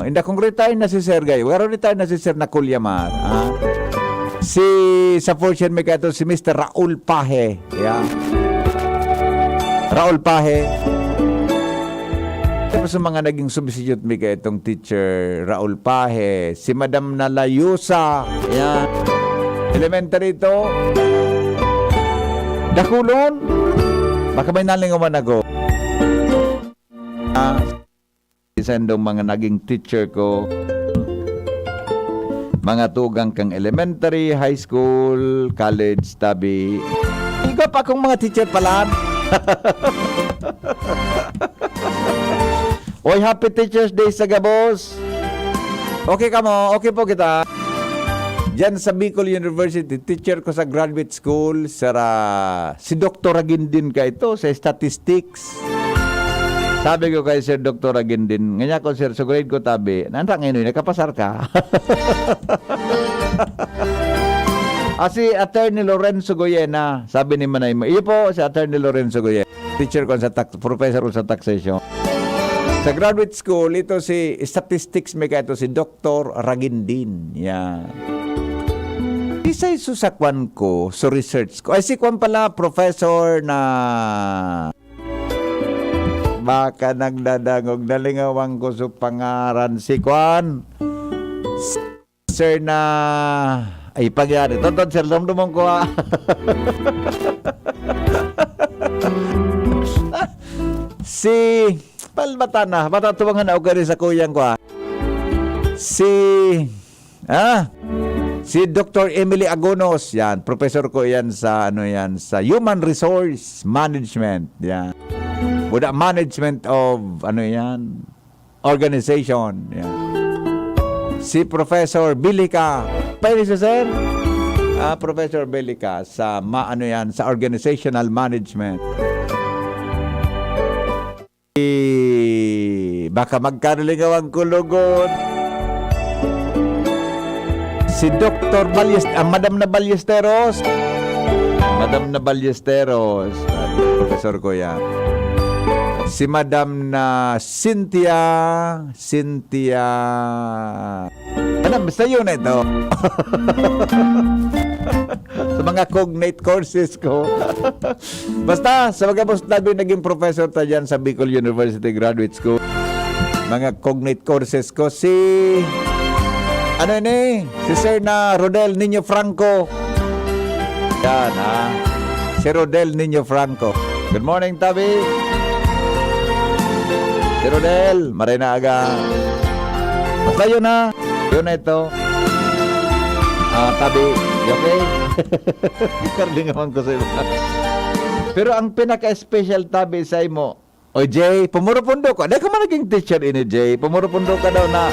Hindi kong retire na si Sir Gay. Wala retire na si Sir na Kulyamar. Si sa fourth year may kaito si Mr. Raul Pahe. Yeah. Raul Pahe. Tapos sa mga naging substitute may ka itong teacher Raul Pahe, si Madam Nalayusa, yan. Elementary ito. Dakulon. Baka may nalingawan ako. Isa itong mga naging teacher ko. Mga tugang kang elementary, high school, college, tabi. Ikaw pa akong mga teacher pala. Oy, happy Teachers Day sa Gabos. Okay ka mo? Okay po kita. Diyan sa Bicol University, teacher ko sa graduate school, si Dr. Agindin ka ito, sa statistics. Sabi ko kay Sir Dr. Agindin, nganya ko sir, sa grade ko tabi, nanda ngayon, nakapasar ka. Si Attorney Lorenzo Goyena, sabi ni Manay mo, iyo po si Attorney Lorenzo Goyena, teacher ko sa professor ko sa taxation. Sa graduate school, ito si statistics may ka ito si Dr. Ragindin. Yan. Isa'y susakwan ko sa research ko. Ay, si Kwan pala, professor na baka nagdadangog nalingawang ko sa pangaran si Kwan. Sir na ay pagyari. Tonton, sir, damdumong ko ha. Bata tuwangan na ako sa kuyang ko ha. Si Dr. Emily Agonos, yan, professor ko yan sa sa Human Resource Management, yan. Buda management of organization, yan. Si Professor Bilica, pwede siya sir? Professor Bilica sa sa organizational management. Baka magkarlingaw ang kulugon. Si Dr. Madam na Ballesteros. Madam na Ballesteros. Professor ko yan. Si Madam na Cynthia. Madam, basta yun na ito. Sa mga cognate courses ko. Basta, sa mga post-labi naging professor ta dyan sa Bicol University Graduate School. Mga cognate courses ko. Si Sir na Rodel Niño Franco. Yan, si Rodel Niño Franco. Good morning, Tabi. Si Rodel, maray na aga. Basta yun na. Yun na ito. Tabi, okay? Karlingawan ko sa iba. Pero ang pinaka-special Tabi sa imo, o Jay, pumurupundo ko. Dahil ka man naging teacher ini, Jay. Pumurupundo ka daw na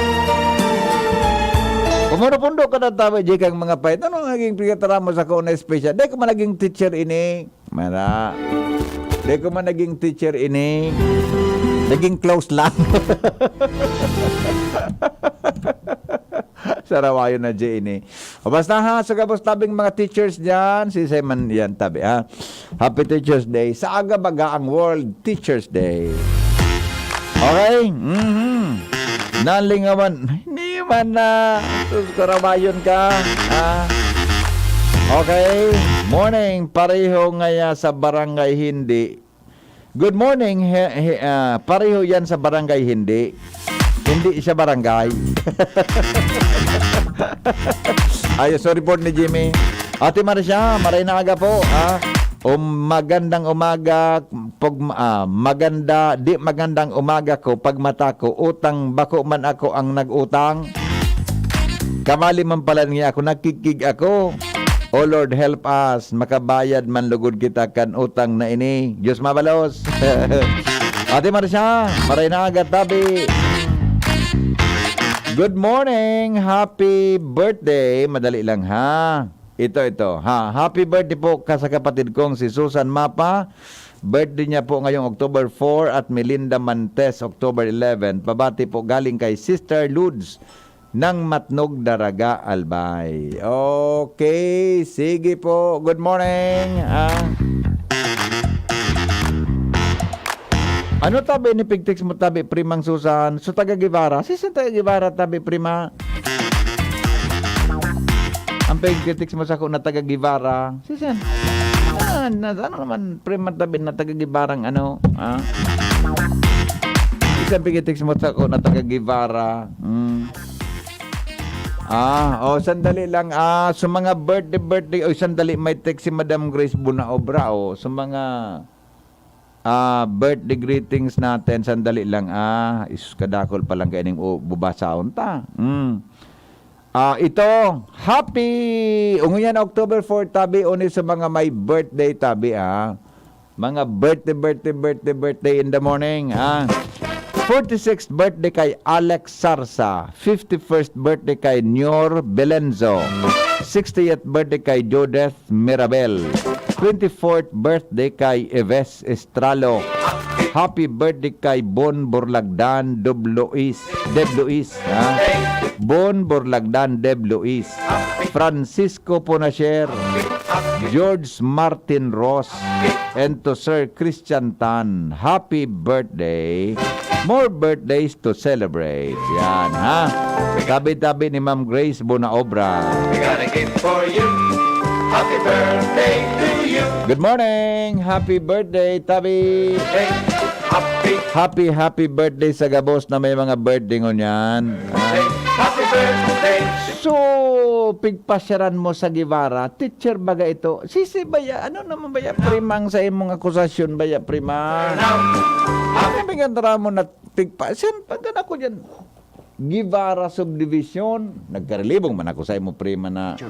Umuno-pundo ka na tabi, di kang mga pahit. Ano naging pagkatara mo sa kauna special? Di ko man naging teacher ini. Mara. Di ko man naging teacher ini. Naging close lang. Sarawayo na dyan ini. O basta ha, sa gabos tabing mga teachers dyan, si Simon yan tabi ha. Happy Teachers Day. Sa aga baga ang World Teachers Day. Okay? Nalingawan. Hindi man na. Sus, karabayon ka. Ha? Okay. Morning. Pareho ngaya sa barangay hindi. Good morning. Pareho yan sa barangay hindi. Hindi siya barangay. Ay, sorry po ni Jimmy. Ate Marcia, maray na aga po. Magandang umaga. Magandang umaga ko. Pag mata ko, utang bako man ako ang nag-utang. Kamali man pala niya ako, nakikig ako. Oh Lord, help us. Makabayad man lugod kita kan utang na ini. Diyos mabalos. Ate Marcia, maray na aga tabi. Good morning. Happy birthday. Madali lang ha. Ito ha. Happy birthday po sa kapatid kong si Susan Mapa. Birthday niya po ngayong October 4 at Melinda Mantes October 11. Pabati po galing kay Sister Ludes ng Matnog Daraga Albay. Okay, sige po. Good morning. Ano tabi ni Pigtix mo tabi primang Susan? So taga Guevara. Sisan taga Guevara tabi prima. Ang Pigtix mo sa ko na taga Guevara. Sisan. Ano naman prima tabi na taga Guevarang ano? Sisan Pigtix mo sa ko na taga Guevara. Sandali lang. So mga birthday. Sandali may text si Madam Grace Bunaobra. So mga birthday greetings natin. Sandali lang. Kadakol pa lang kayo ng bubasaon ta. Ito, happy unguyan October 4 tabi oni sa mga may birthday tabi mga birthday in the morning 46th birthday kay Alex Sarsa, 51st birthday kay Nyor Belenzo, 60th birthday kay Jodeth Mirabel, 24th birthday kay Eves Estralo. Happy birthday kay Bon Borlagdan Deb Luis. Bon Borlagdan Deb Luis. Francisco Ponasher, George Martin Ross, and to Sir Christian Tan. Happy birthday. More birthdays to celebrate. Yan ha. Tabi-tabi ni Ma'am Grace Bunaobra. We got a gift for you. Happy birthday to you. Good morning. Happy birthday, Tabi. Happy birthday sa gabos na may mga birthday ngunyan. Happy birthday. So, pigpasyaran mo sa Guevara, teacher baga ito. Sisi baya, ano naman baya primang sa imong akusasyon baya prima? Ano bigandara mo na pigpasyan? Pagkan ako dyan. Guevara Subdivision. Nagkarelibong man ako sa imo prima na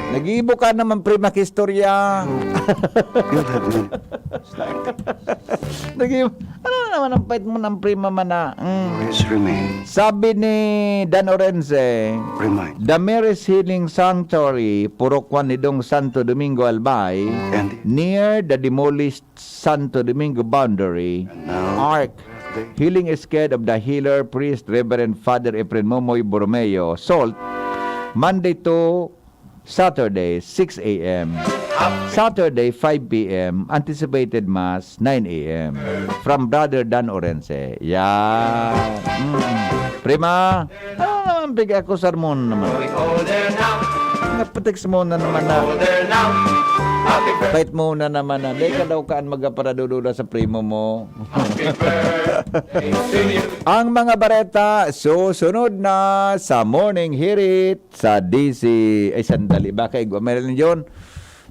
nag-iibo ka naman prima kistorya. Ano naman ang pait mo ng prima man na sabi ni Dan Orense, The Mary's Healing Sanctuary, Purokwan nidong Santo Domingo Albay, near the demolished Santo Domingo boundary, Ark Healing is Scared of the Healer Priest Reverend Father Efren Momoy Borromeo, Salt, Monday to Saturday 6 a.m. Saturday 5 p.m. Anticipated Mass 9 a.m. From Brother Dan Orense. Yan. Prima, ano naman bigay ako sermon naman? Napatix mo na naman na. Pait mo na naman na. Dahil ka daw kaan magaparadudula sa primo mo. Ang mga bareta, susunod na sa Morning Hirit sa DC. Ay, sandali. Baka igwa. Meron yun.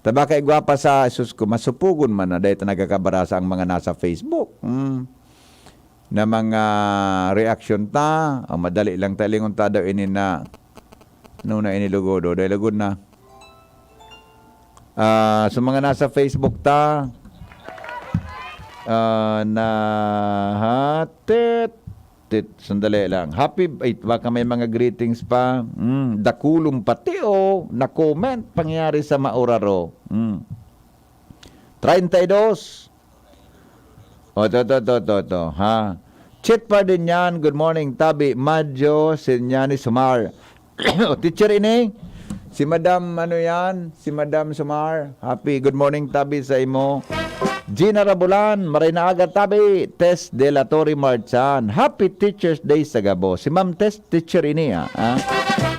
Tabaka igwa pa sa Isus ko. Masupugon man na. Dahil nagkakabarasa ang mga nasa Facebook. Na mga reaction ta. Madali lang talingon ta daw ini na. Nuna inilugodo. Dahil lagod na. So mga nasa Facebook ta na hatit Sandali lang. Baka may mga greetings pa. Dakulong pati na-comment pangyari sa Mauraro. 32. To. Ha? Chit pa din yan. Good morning, Tabi. Madjo, Sinyani Sumar. Teacher ini. Si Madam, Si Madam Sumar. Good morning, Tabi, sa imo. Gina Rabulan, maray na aga, Tabi. Tess de la Torre Marchan. Happy Teacher's Day sa Gabo. Si Ma'am Tess, teacher ini, ha?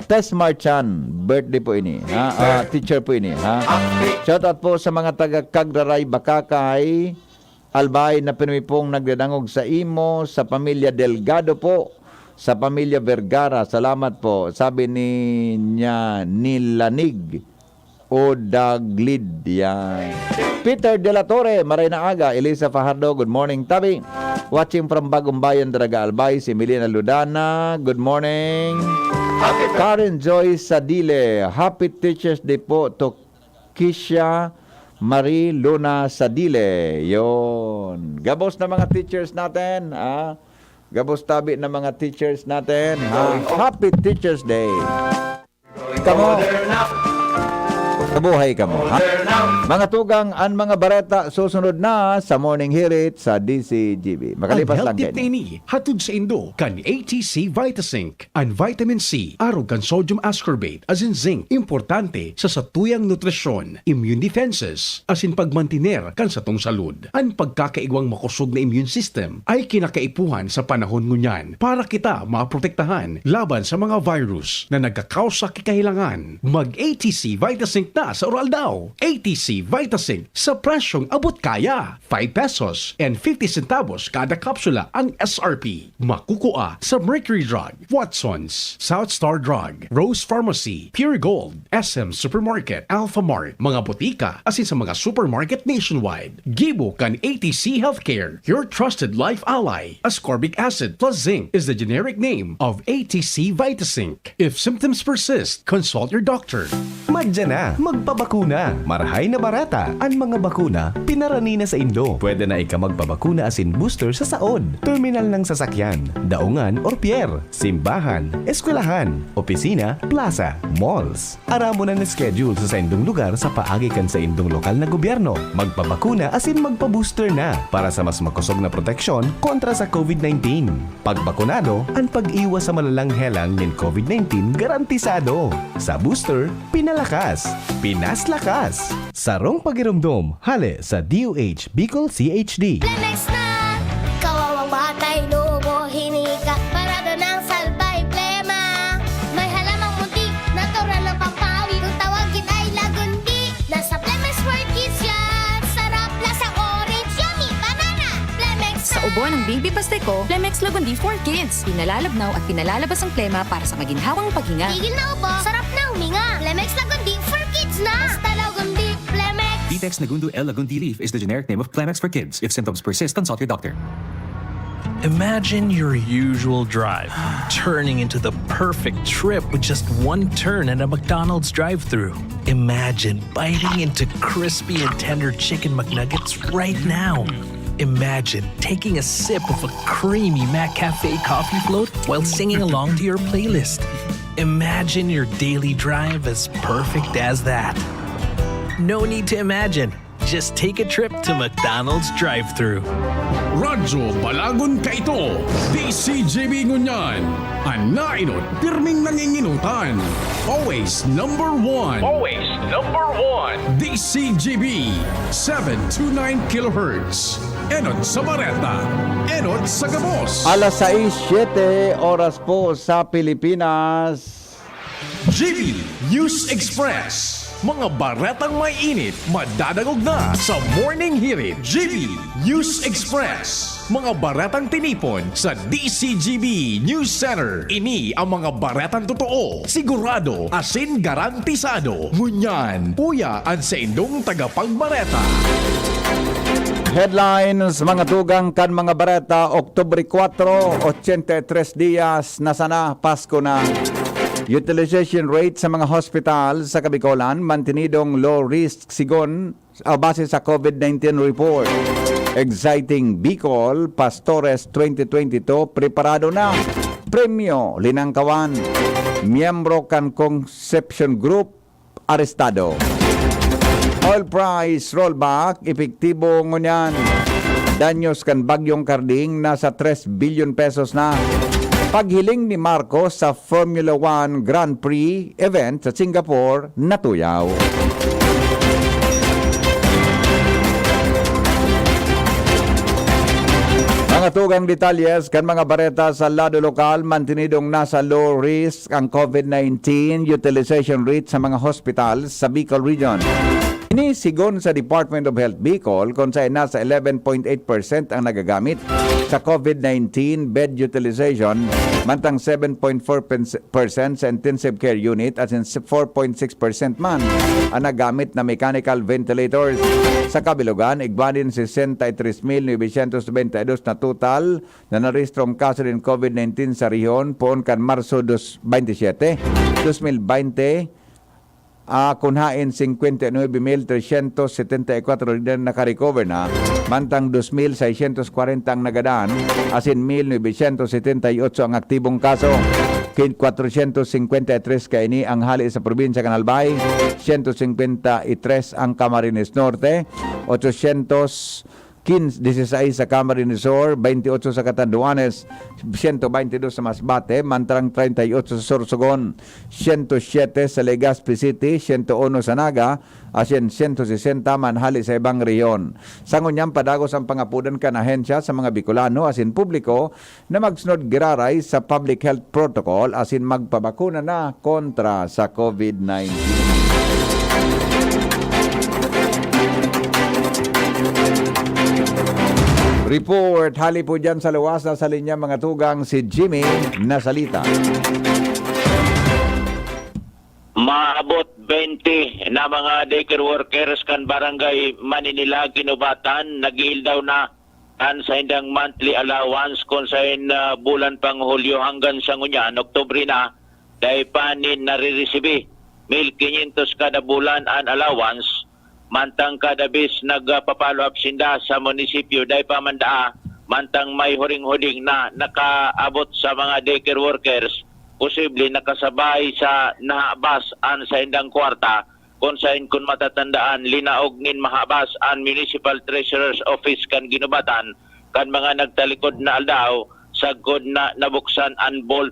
Tess Marchan, birthday po ini, ha? Teacher po ini, ha? Shout out po sa mga taga Kagraray, Bakakay, Albay na pinumipong nagdadangog sa imo, sa pamilya Delgado po, sa pamilya Vergara. Salamat po. Sabi niya, Nilanig o Daglid. Yan. Peter De La Torre, maray na aga. Elisa Fajardo, good morning, Tabi. Watching from Bagong Bayan, Daraga Albay, si Milena Ludana, good morning. Karen Joy Sadile, happy Teacher's Day po to Kisha Marie Luna Sadile. Yon. Gabos na mga teachers natin, ha? Gabos tabi na mga teachers natin, ha? Happy Teacher's Day. Kamo. Kabuhay ka mo, ha? Mga tugang ang mga bareta susunod na sa Morning Hirit sa DCGB. Makalipas lang healthy kayo. tini, hatod sa Indo, kan ATC Vitasync, and vitamin C, araw kan sodium ascorbate, as in zinc, importante sa satuyang nutrisyon, immune defenses, as in pagmantiner kan sa tong salud. Ang pagkakaigwang makusog na immune system ay kinakaipuhan sa panahon ngunyan para kita maprotektahan laban sa mga virus na nagkakausa kikahilangan. Mag-ATC Vitasync na sa oral daw. ATC Vitasync sa presyong abot kaya. 5 pesos and 50 centavos kada kapsula ang SRP. Makukuha sa Mercury Drug, Watsons, South Star Drug, Rose Pharmacy, Pure Gold, SM Supermarket, Alpha Mart, mga botika, asin sa mga supermarket nationwide. Gibo kan ATC Healthcare, your trusted life ally. Ascorbic acid plus zinc is the generic name of ATC Vitasync. If symptoms persist, consult your doctor. Madya na, magpabakuna. Marahay na barata. Ang mga bakuna, pinarani na sa Indo. Pwede na ika magpabakuna asin booster sa saod, terminal ng sasakyan, daungan or pier, simbahan, eskwelahan, opisina, plaza, malls. Aramo na schedule sa indong lugar sa paagikan sa indong lokal na gobyerno. Magpabakuna asin magpa-booster na para sa mas makusog na proteksyon kontra sa COVID-19. Pagbakunado, ang pag-iwas sa malalang helang ng COVID-19 garantisado. Sa booster, pinalakas, pinaslakas. Sarong pagirumdom, hale sa DOH Bicol CHD. Lemex na! Kawawang batay, lubo, hinika, parado ng salbay, plema. May halamang munti, natural ng pampawi, kung tawagin ay lagundi. Nasa Plemex for Kids yan, sarap lasang orange, yummy, banana. Plemex na! Sa ubo ng baby pasteko, Plemex Lagundi for Kids. Pinalalabnaw at pinalalabas ang plema para sa maginhawang paghinga. Tigil na ubo, sarap na huminga. Plemex Lagundi for Kids na! Basta Lagundi, Plemex! Vitex Nagundu L. Lagundi Leaf is the generic name of Plemex for kids. If symptoms persist, consult your doctor. Imagine your usual drive turning into the perfect trip with just one turn at a McDonald's drive-thru. Imagine biting into crispy and tender chicken McNuggets right now. Imagine taking a sip of a creamy McCafe coffee float while singing along to your playlist. Imagine your daily drive as perfect as that. No need to imagine. Just take a trip to McDonald's drive-thru. Radyo Balagon Kaito, DCGB Ngunyan, ang nainot, pirming nanginginutan. Always number one. Always number one. DCGB, 729 kHz. Enot sa Bareta, Enot sa Gabos. Alas 6:07 oras po sa Pilipinas. GB News Express. Mga baretang may init, madadagog na sa Morning Hirit. GB News Express. Mga baretang tinipon sa DCGB News Center. Ini ang mga baretang totoo, sigurado, asin garantisado. Ngunyan, puya ang sa indong tagapagbareta. Headlines, mga tugang kan mga bareta, Oktubre 4, 83 dias na sana, Pasko na. Utilization rate sa mga hospital sa Kabikolan, mantinidong low risk sigon base sa COVID-19 report. Exciting Bicol Pastores 2022 preparado na. Premyo Linangkawan. Miyembro kan Conception Group arestado. Oil price rollback epektibo ngunyan. Danyos kan bagyong Karding nasa 3 billion pesos na. Paghiling ni Marcos sa Formula 1 Grand Prix event sa Singapore natuyaw. Mga tugang detalyes kan mga bareta sa lado lokal, mantinidong nasa low risk ang COVID-19 utilization rate sa mga hospitals sa Bicol Region. Ini sigon sa Department of Health Bicol kung saan nasa 11.8% ang nagagamit sa COVID-19 bed utilization, mantang 7.4% sa intensive care unit at 4.6% man ang nagamit na mechanical ventilators. Sa kabilugan, igbanin 63,922 na total na narehistrong kaso ng COVID-19 sa rehiyon poon kan Marso 27, 2020. Kunhain 59,374 din nakarecover na, mantang 2,640 ang nagadaan, asin 1,978 ang aktibong kaso. 453 kaini ang hali sa probinsya Canalbay, 153 ang Camarines Norte, 16 sa Camarines Sur, 28 sa Catanduanes, 122 sa Masbate, mantrang 38 sa Sorsogon, 107 sa Legazpi City, 101 sa Naga, asin 160 manhali sa ibang rehiyon. Sa ngunyang padagos ang pangapudan kan ahensya sa mga Bicolano asin publiko na magsunod giraray sa public health protocol asin magpabakuna na kontra sa COVID-19. Report, hali po dyan sa luwas na sa linya mga tugang si Jimmy Nasalita. Maabot 20 na mga daycare workers kan barangay Maninila, Ginubatan, nag-iil daw na kan sa hindang monthly allowance kung sa bulan pang Hulyo hanggang sa ngunyan, Oktubre na, dahil panin nare-receive 1,500 kada bulan an allowance. Mantang kada bis nagpapalo up sinda sa munisipyo dahil pamandaa, mantang may huring-huring na nakaabot sa mga daycare workers, posible nakasabay sa nahabas an sa indang kwarta, kung saan kung matatandaan, linaog nin mahabas an Municipal Treasurer's Office kan Ginubatan, kan mga nagtalikod na aldaw, sagod na nabuksan an bolt.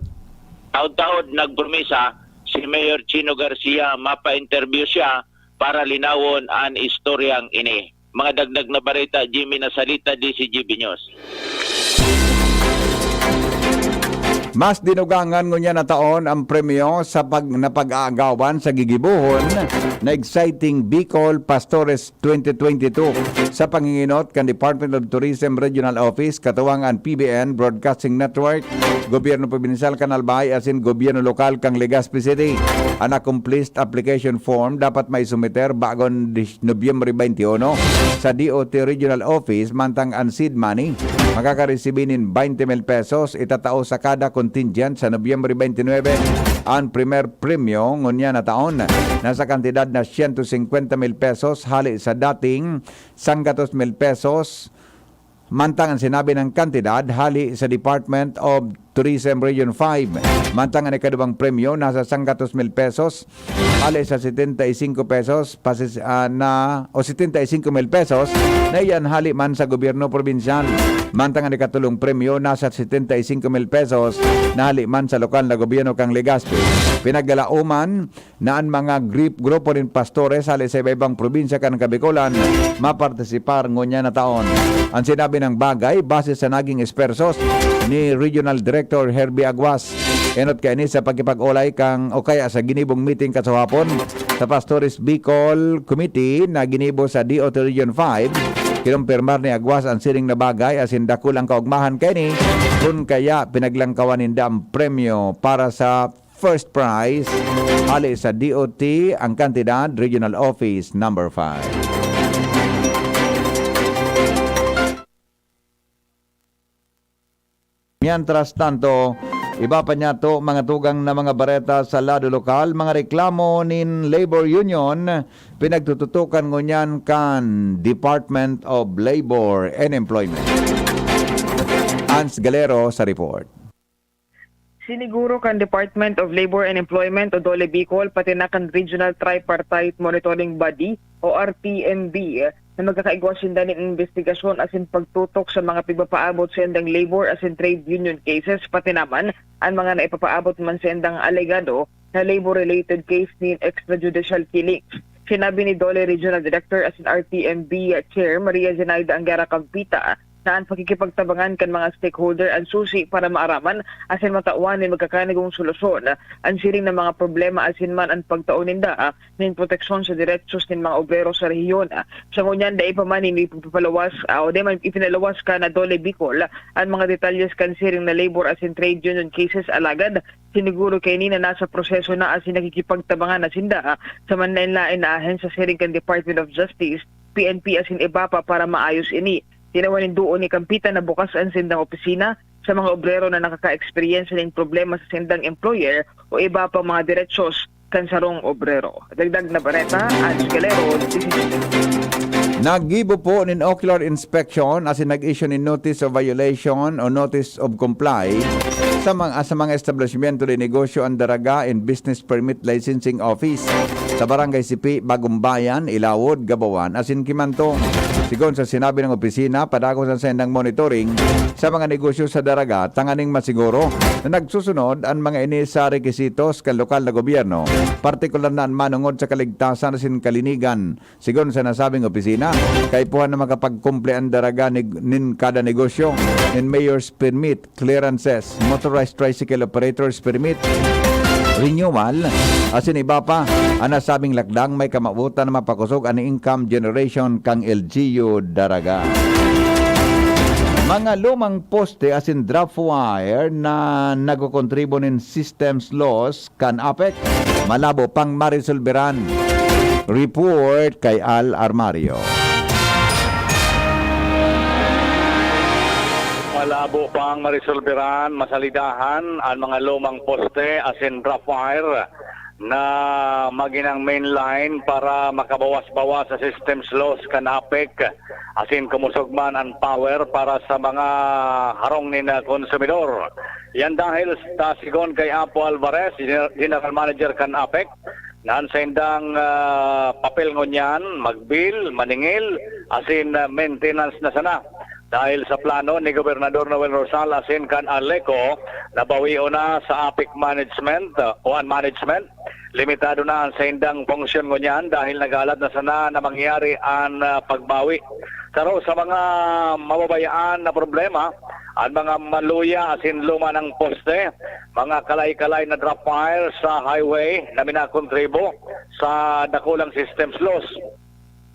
Taod-taod nagpromisa si Mayor Chino Garcia, mapa-interview siya, para linawon ang istoryang ini. Mga dagdag na barita, Jimmy Nasalita, DCGB News. Mas dinugangan ngunya na taon ang premyo sa napag-aagawan sa gigibuhon na Exciting Bicol Pastores 2022 sa panginginot kan Department of Tourism Regional Office, katuwangan PBN Broadcasting Network, Gobyerno Provincial Canalbay asin Gobyerno Lokal kang Legazpi City. Ang accomplished application form dapat may sumiter bagon Nobyembre 21 sa DOT Regional Office, mantang ang seed money makakaresibinin 20,000 pesos itatao sa kada contingent sa Nobyembre 29. Ang primer premyo ngunya na taon nasa kantidad na 150,000 pesos hali sa dating 100,000 pesos, mantang ang sinabi ng kantidad hali sa Department of Tourism Region 5. Mantang ang ikadubang premyo nasa 100,000 pesos hali sa 75 pesos o 75,000 pesos na iyan hali man sa gobyerno probinsyal. Mantang ang ikatulong premyo nasa 75,000 pesos na hali man sa lokal na gobyerno kang Legazpi. Pinaggalauman na ang mga grupo rin pastores hali sa iba-ibang probinsya kan Kabikulan mapartisipar ngunya na taon. Ang sinabi ng bagay base sa naging espersos ni Regional Director Herbie Aguas. Enot kay ni sa pagkipag-ulay kang o kaya sa ginibong meeting kasahapon sa Pastores Bicol Committee na ginibo sa DOT Region 5. Kinumpirmar ni Aguas ang siring na bagay asin dakul ang kaugmahan kay ni kung kaya pinaglangkawan ninda ang premyo para sa first prize hali sa DOT ang kantidad Regional Office number 5. Mientras tanto, Iba pa niya to mga tugang na mga bareta sa lado lokal, mga reklamo nin labor union, pinagtututukan ngunyan kan Department of Labor and Employment. Ans Galero sa report. Siniguro kan Department of Labor and Employment o Dole Bicol pati na kan Regional Tripartite Monitoring Body o RTMB na magkakaigwa sinda ng investigasyon as in pagtutok sa mga pigpapaabot sa endang labor as in trade union cases pati naman ang mga naipapaabot man sa endang alegado na labor-related case ni extrajudicial killings. Sinabi ni Dole Regional Director as in RTMB Chair Maria Zenaida Angara Campita na ang pakikipagtabangan kan mga stakeholder ang susi para maaraman asin matauan ni magkakanigong solusyon ang siring ng mga problema asin man ang pagtaon ninda nin proteksyon sa diretsos nin mga obrero sa rehiyon. Sa ngunyan da ipaman ni ipapalawas o di man ipinalawas ka na Dole Bicol ang mga detalyes kan siring na labor asin trade union cases alagad siniguro kay nina nasa proseso na asin nakikipagtabangan na sinda sa manlain na ahensya siring kan Department of Justice, PNP asin IBAPA para maayos ini. Tinawanin doon ni Campita na bukas ang sindang opisina sa mga obrero na nakaka-experience ng problema sa sindang employer o iba pa mga diretsos kan sarong obrero. Dagdag na bareta, Ans Galero, Naggibo po nin ocular inspection as in nag-issue ni notice of violation o notice of comply sa mga establishmento de negosyo ang daraga in business permit licensing office sa Barangay Sipi, Bagumbayan, Ilawod, Gabawan, asin Kimanto. Sigon sa sinabi ng opisina, padako sa sendang monitoring sa mga negosyo sa daraga, tanganing masiguro na nagsusunod ang mga ini sa rekisitos kan lokal na gobyerno, partikular na ang manungod sa kaligtasan asin kalinigan. Sigon sa nasabing opisina, kaipuhan na makapagkumple ang daraga nin kada negosyo, in mayor's permit, clearances, motorized tricycle operators permit, renewal, asin iba pa, ang nasabing lakdang may kamabutan na mapakusog ang income generation kang LGU daraga. Mga lumang poste asin draft wire na nagkokontribo nin systems loss kan APEC, malabo pang marisolberan. Report kay Al Armario. Malabo pang marisolberan, masalidahan ang mga lumang poste as in draft wire na maginang main line para makabawas-bawas sa systems loss kan APEC as in kumusugman ang power para sa mga harong ni na konsumidor. Yan dahil sa sigon kay Apo Alvarez, General Manager kan APEC, na sa indang papel ngunyan, magbil, maningil, as in maintenance na sana. Dahil sa plano ni Gobernador Noel Rosal asin kan Aleco, nabawion na sa APIC management o management. Limitado na ang sa indang funksyon ngunyan dahil nagalat na sana na mangyari ang pagbawi. Pero sa mga mababayaan na problema, ang mga maluya asin luma ng poste, mga kalay-kalay na drop wire sa highway na minakontribo sa dakulang systems loss.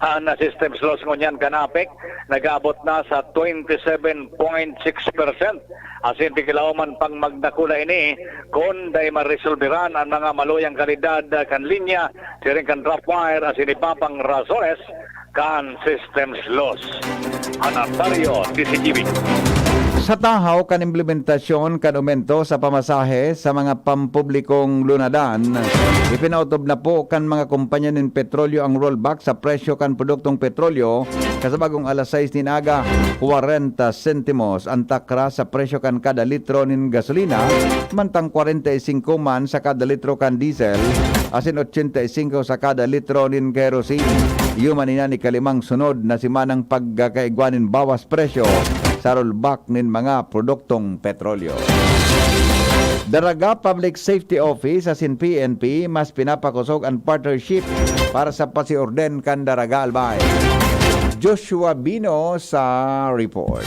Ang systems loss ngunyan kanapik nag-abot na sa 27.6%. Asin bigilauman pang magdakula ini kung day maresolbiran ang mga maluyang kalidad kan linya siring kan drop wire asin ipapang razones kan systems loss. Anatario, DCGB. Sa tahaw kan implementasyon kan aumento sa pamasahe sa mga pampublikong lunadan, ipinautob na po kan mga kumpanya ng petrolyo ang rollback sa presyo kan produktong petrolyo kasabagong alas 6 nin aga, 40 sentimos ang takra sa presyo kan kada litro nin gasolina, mantang 45 man sa kada litro kan diesel, asin 85 sa kada litro nin kerosene. Yuman ni kalimang sunod na simanang pagkakaigwanin bawas presyo sa rollback nin mga produktong petrolyo. Daraga Public Safety Office asin PNP mas pinapakusog ang partnership para sa pasiorden kan Daraga Albay. Joshua Bino sa report.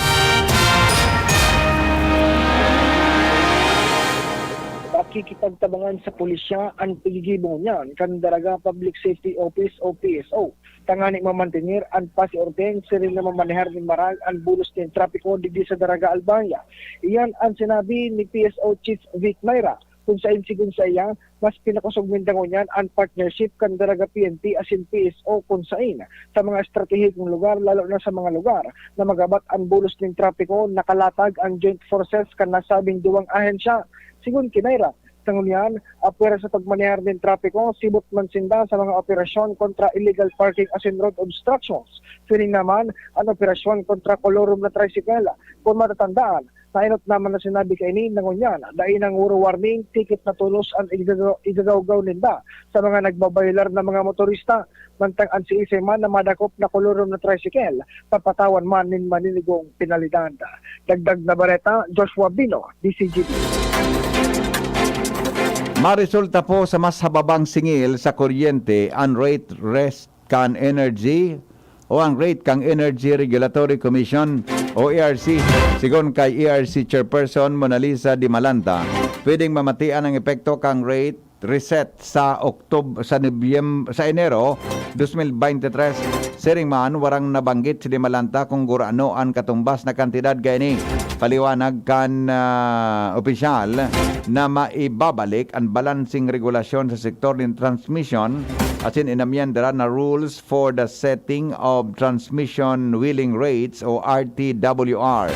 Pakikipagtabangan sa pulisya ang pagigibong niyan kan Daraga Public Safety Office o PSO. Tangani mamantenir ang pasiorden sirin na mamanehar ni marag ang bulos ng trapiko digdi sa Daraga Albania. Iyan ang sinabi ni PSO Chief Vic Mayra kung saan sigun sa iya mas pinakusog mindangon niyan ang partnership kan Daraga PNP asin PSO kung saan sa mga estratehikong lugar lalo na sa mga lugar na magabat ang bulos ng trapiko nakalatag ang joint forces kan nasabing duwang ahensya. sigun kinayra sa ngunyan, apwera sa pagmanihar ng trapiko, sibot man sinda sa mga operasyon kontra illegal parking as in road obstructions. Feeling naman ang operasyon kontra kolorum na tricycle. Kung matatandaan, nainot naman na sinabi kay ni nangunyan, dahil ng uro warning, ticket na tulos ang igagaw ninda sa mga nagbabaylar na mga motorista. Mantang ang siisay man na madakop na kolorum na tricycle, papatawan man nin maninigong pinalitan. Dagdag na bareta, Joshua Bino, DCGP. Maresulta po sa mas hababang singil sa kuryente ang rate rest can energy o ang Rate kang Energy Regulatory Commission o ERC. Sigon kay ERC Chairperson Mona Lisa Di Malanta, pwedeng mamatian ang epekto kang rate reset sa Enero 2023. Siring man warang nabanggit si Di Malanta kung gurano ang katumbas na kantidad gayni. Paliwanag kan opisyal na maibabalik ang balancing regulasyon sa sektor ng transmission asin inamyendera na rules for the setting of transmission wheeling rates o RTWR.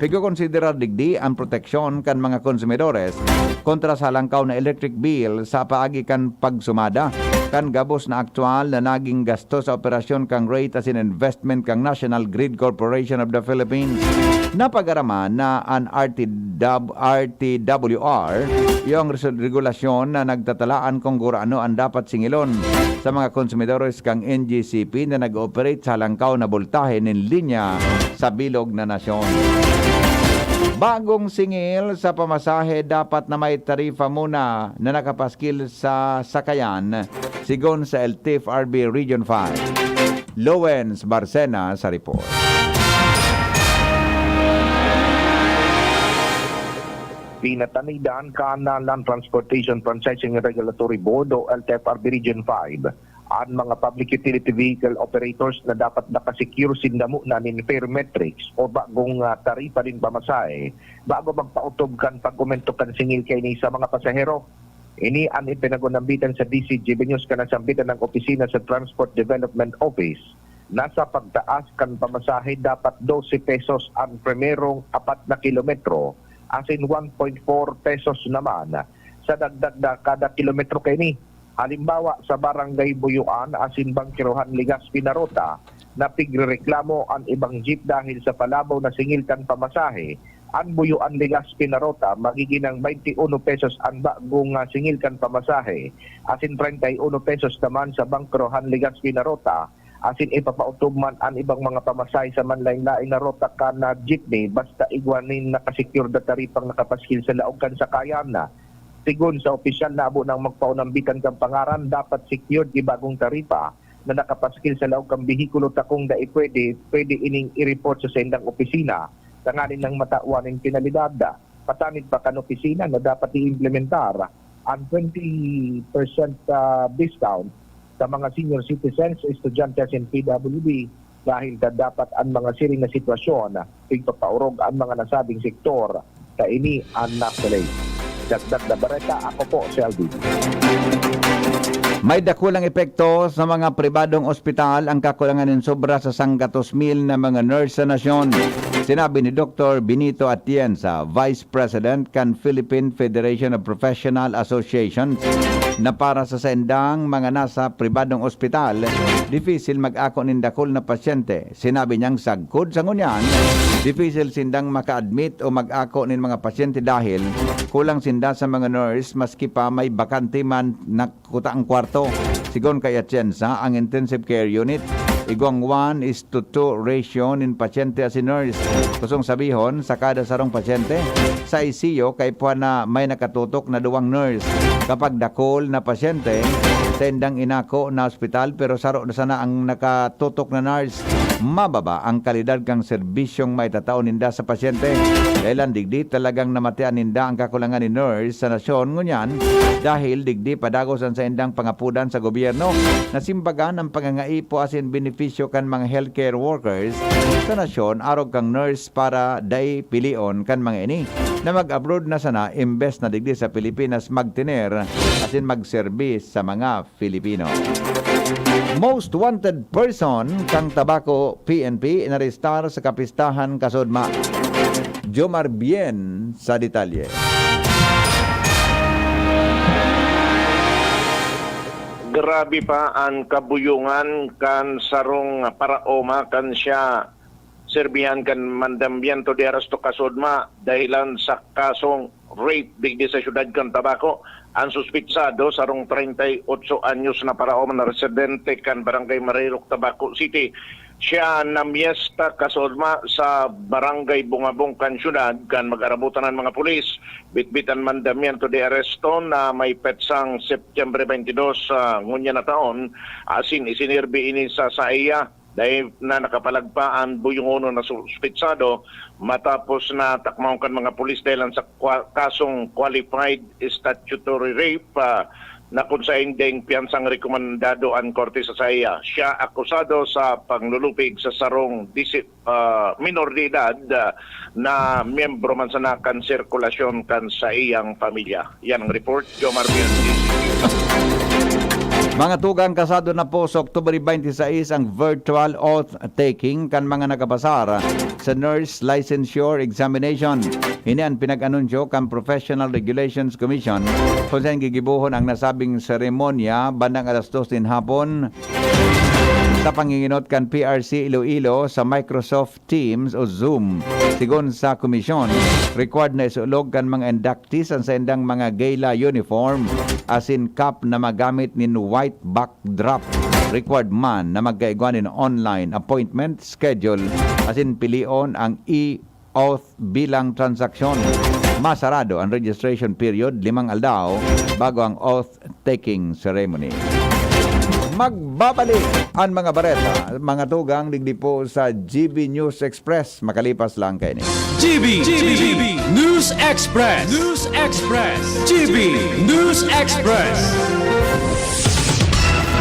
Pagkukonsiderar digdi ang proteksyon kan mga konsumidores kontra sa langkaw na electric bill sa paagi kan pagsumada kan gabos na aktual na naging gasto sa operasyon kang rate asin investment kang National Grid Corporation of the Philippines. Napagaraman na ang RTWR yung regulasyon na nagtatalaan kung gurano ang dapat singilon sa mga konsumidores kang NGCP na nag-operate sa langkaw na boltahe ng linya sa bilog na nasyon. Bagong singil sa pamasahe dapat na may tarifa muna na nakapaskil sa sakayan sigon sa LTIF RB Region 5. Lowens Barcena sa report. Pinatanidan ka na Land Transportation Franchising Regulatory Board o LTFRB Region 5 ang mga public utility vehicle operators na dapat nakasecure sindamu na nin fare metrics o bagong tarifa din pamasahe bago magpautob kan pag-umento kan singil kay ni sa mga pasahero. Ini ang ipinagunambitan sa DCGB News kanasambitan ng opisina sa Transport Development Office. Nasa pagtaas kan pamasahe dapat 12 pesos ang primerong 4 na kilometro as in 1.4 pesos naman sa dagdag na kada kilometro kay ni. Halimbawa sa Barangay Buyuan, asin Bangkirohan, Legazpi na ruta, na pigrereklamo ang ibang jeep dahil sa palabaw na singil kan pamasahe. Ang Buyuan, Legazpi na ruta, magiging ng 21 pesos ang bagong singil kan pamasahe. Asin 31 pesos naman sa Bangkirohan, Legazpi na ruta, asin ipapautob man ang ibang mga pamasahe sa manlain-lain na ruta kan na jeepney basta igwanin nakasecure na taripang nakapaskil sa laog kan sakayan na. Sigun sa opisyal na abo ng magpaunambitan kang pangaran, dapat secured di bagong taripa na nakapaskil sa laog kang bihikulo takong da pwede ining i-report sa sendang opisina. Tanganin ng matauanin pinalidad. Patanid pa kan opisina na dapat i-implementar ang 20% discount sa mga senior citizens, estudyante at PWD dahil dapat ang mga siring na sitwasyon pagpapaurog ang mga nasabing sektor sa ini ang nakulay. Dagdag na bareta, ako po si Alvin. May dakulang epekto sa mga pribadong ospital ang kakulangan ng sobra sa 100,000 na mga nurse sa nasyon. Sinabi ni Dr. Benito Atienza, Vice President kan Philippine Federation of Professional Associations, na para sa sendang mga nasa pribadong ospital, difícil mag-ako ng dakul na pasyente. Sinabi niyang sagkod sa ngunyan, difícil sindang maka-admit o mag-ako ng mga pasyente dahil kulang sinda sa mga nurse maski pa may bakante man nakuta ang kwarto. Sigon kay Atienza, ang intensive care unit igwang 1:2 ratio nin pasyente as nurse. Kusong sabihon sa kada sarong pasyente sa ICU kay puan na may nakatutok na 2 nurse. Kapag dakol na pasyente tendang inako na ospital pero saro na sana ang nakatutok na nurse, mababa ang kalidad kang serbisyong may tatao ninda sa pasyente. Kailan digdi talagang namatian ninda ang kakulangan ni nurse sa nasyon ngunyan dahil digdi padagosan sa indang pangapudan sa gobyerno na simbagan ang pangangaipo asin benepisyo kan mga healthcare workers sa nasyon arog kang nurse para day pilion kan mga ini na mag-abroad na sana imbes na digdi sa Pilipinas magtiner asin mag-service sa mga Filipino. Most wanted person kang tabako PNP inarestar sa kapistahan kasudma. Jomar Bien sa detalye. grabe pa ang kabuyungan kan sarong paraoma kan siya serbihan kan mandambiento de arresto kasodma dahilan sa kasong rape digdi sa syudad kan Tabaco. Ang suspitsado sarong 38 anyos na paraoma na residente kan Barangay Marirok, Tabaco City. Siya namiesta kasodma sa Barangay Bungabong kan syudad kan mag-arabutan ng mga pulis. Bitbitan mandamiento de arresto na may petsang September 22 ngunya na taon. Asin isinirbi ini sa SAIA dahil na nakapalagpa ang buyungono na suspitsado matapos na takmaw kan mga pulis dahil sa kasong qualified statutory rape na kung sa indeng piyansang rekomendado ang korte sa SAIA. Siya akusado sa panglulupig sa sarong minor de edad na miyembro man sa nakan sirkulasyon kan sa iyang pamilya. Yan ang report, Jomar Bianchi. Mga tugang kasado na po sa October 26 ang virtual oath taking kan mga nakapasar sa Nurse Licensure Examination. Ini ang pinag-anunsyo kan Professional Regulations Commission kung saan gigibuhon ang nasabing seremonya bandang alas 2 din hapon sa panginginot kan PRC Iloilo sa Microsoft Teams o Zoom. Sigon sa komisyon, required na isulog kan mga inductees ang sa indang mga gala uniform asin cap na magamit nin white backdrop. Required man na magkaiguan in online appointment schedule asin pilion ang e-oath bilang transaksyon. Masarado ang registration period 5 aldaw bago ang oath-taking ceremony. Magbabalik ang mga bareta, mga tugang digdi po sa GB News Express. Makalipas lang kayo ni GB News Express. GB News Express.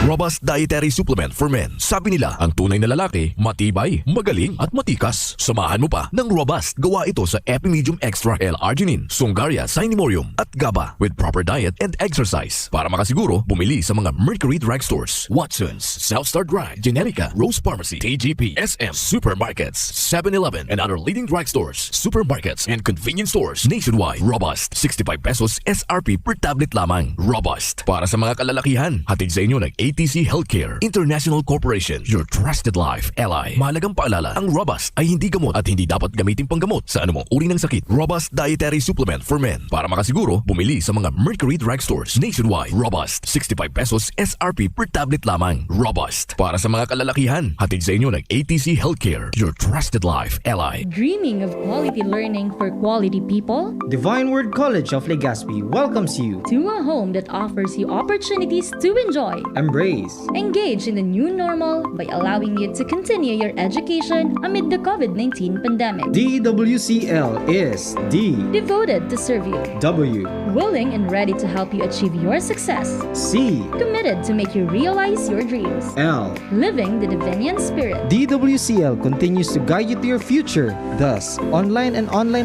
Robust Dietary Supplement for Men. Sabi nila, ang tunay na lalaki, matibay, magaling at matikas. Samahan mo pa ng Robust. Gawa ito sa Epimedium Extra L-Arginine, Sungaria Sinemorium at GABA with proper diet and exercise. Para makasiguro, bumili sa mga Mercury Drugstores, Watson's, Southstar Drug, Generica, Rose Pharmacy, TGP, SM, Supermarkets, 7-Eleven, and other leading drugstores, supermarkets, and convenience stores nationwide. Robust, 65 pesos SRP per tablet lamang. Robust. Para sa mga kalalakihan, hatid sa inyo ng ATC Healthcare International Corporation, your trusted life ally. Mahalagang paalala, ang Robust ay hindi gamot at hindi dapat gamitin panggamot sa anumang uri ng sakit. Robust Dietary Supplement for Men. Para makasiguro, bumili sa mga Mercury Drugstores nationwide. Robust, 65 pesos SRP per tablet lamang. Robust. Para sa mga kalalakihan, hatid sa inyo ng ATC Healthcare, your trusted life ally. Dreaming of quality learning for quality people? Divine Word College of Legazpi welcomes you To a home that offers you opportunities to enjoy, engage in the new normal by allowing you to continue your education amid the COVID-19 pandemic. DWCL is D. Devoted to serve you. W. Willing and ready to help you achieve your success. C. Committed to make you realize your dreams. L. Living the Divinian spirit. DWCL continues to guide you to your future. Thus, online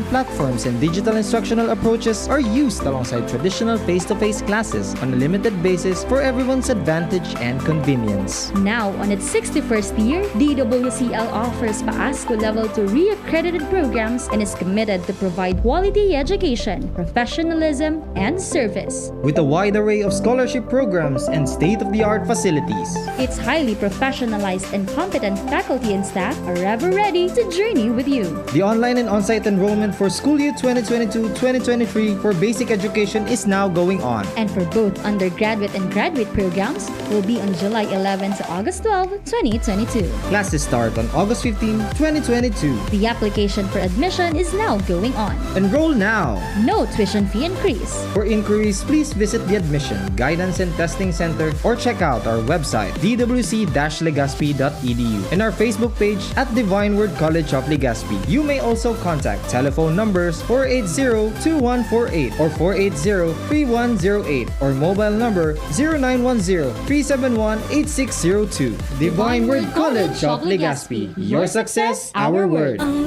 platforms and digital instructional approaches are used alongside traditional face-to-face classes on a limited basis for everyone's advantage and convenience. Now, on its 61st year, DWCL offers PAASCO Level 2 re-accredited programs and is committed to provide quality education, professionalism, and service. With a wide array of scholarship programs and state-of-the-art facilities. Its highly professionalized and competent faculty and staff are ever ready to journey with you. The online and on-site enrollment for school year 2022-2023 for basic education is now going on. And for both undergraduate and graduate programs will be on July 11 to August 12, 2022. Classes start on August 15, 2022. The application for admission is now going on. Enroll now. No tuition fee increase. For inquiries, please visit the Admission, Guidance and Testing Center or check out our website dwc-legazpi.edu and our Facebook page at Divine Word College of Legazpi. You may also contact telephone numbers 480-2148 or 480-3108 or mobile number 0910-371-8602. Divine Word College of Legazpi. Your success, our word. Ang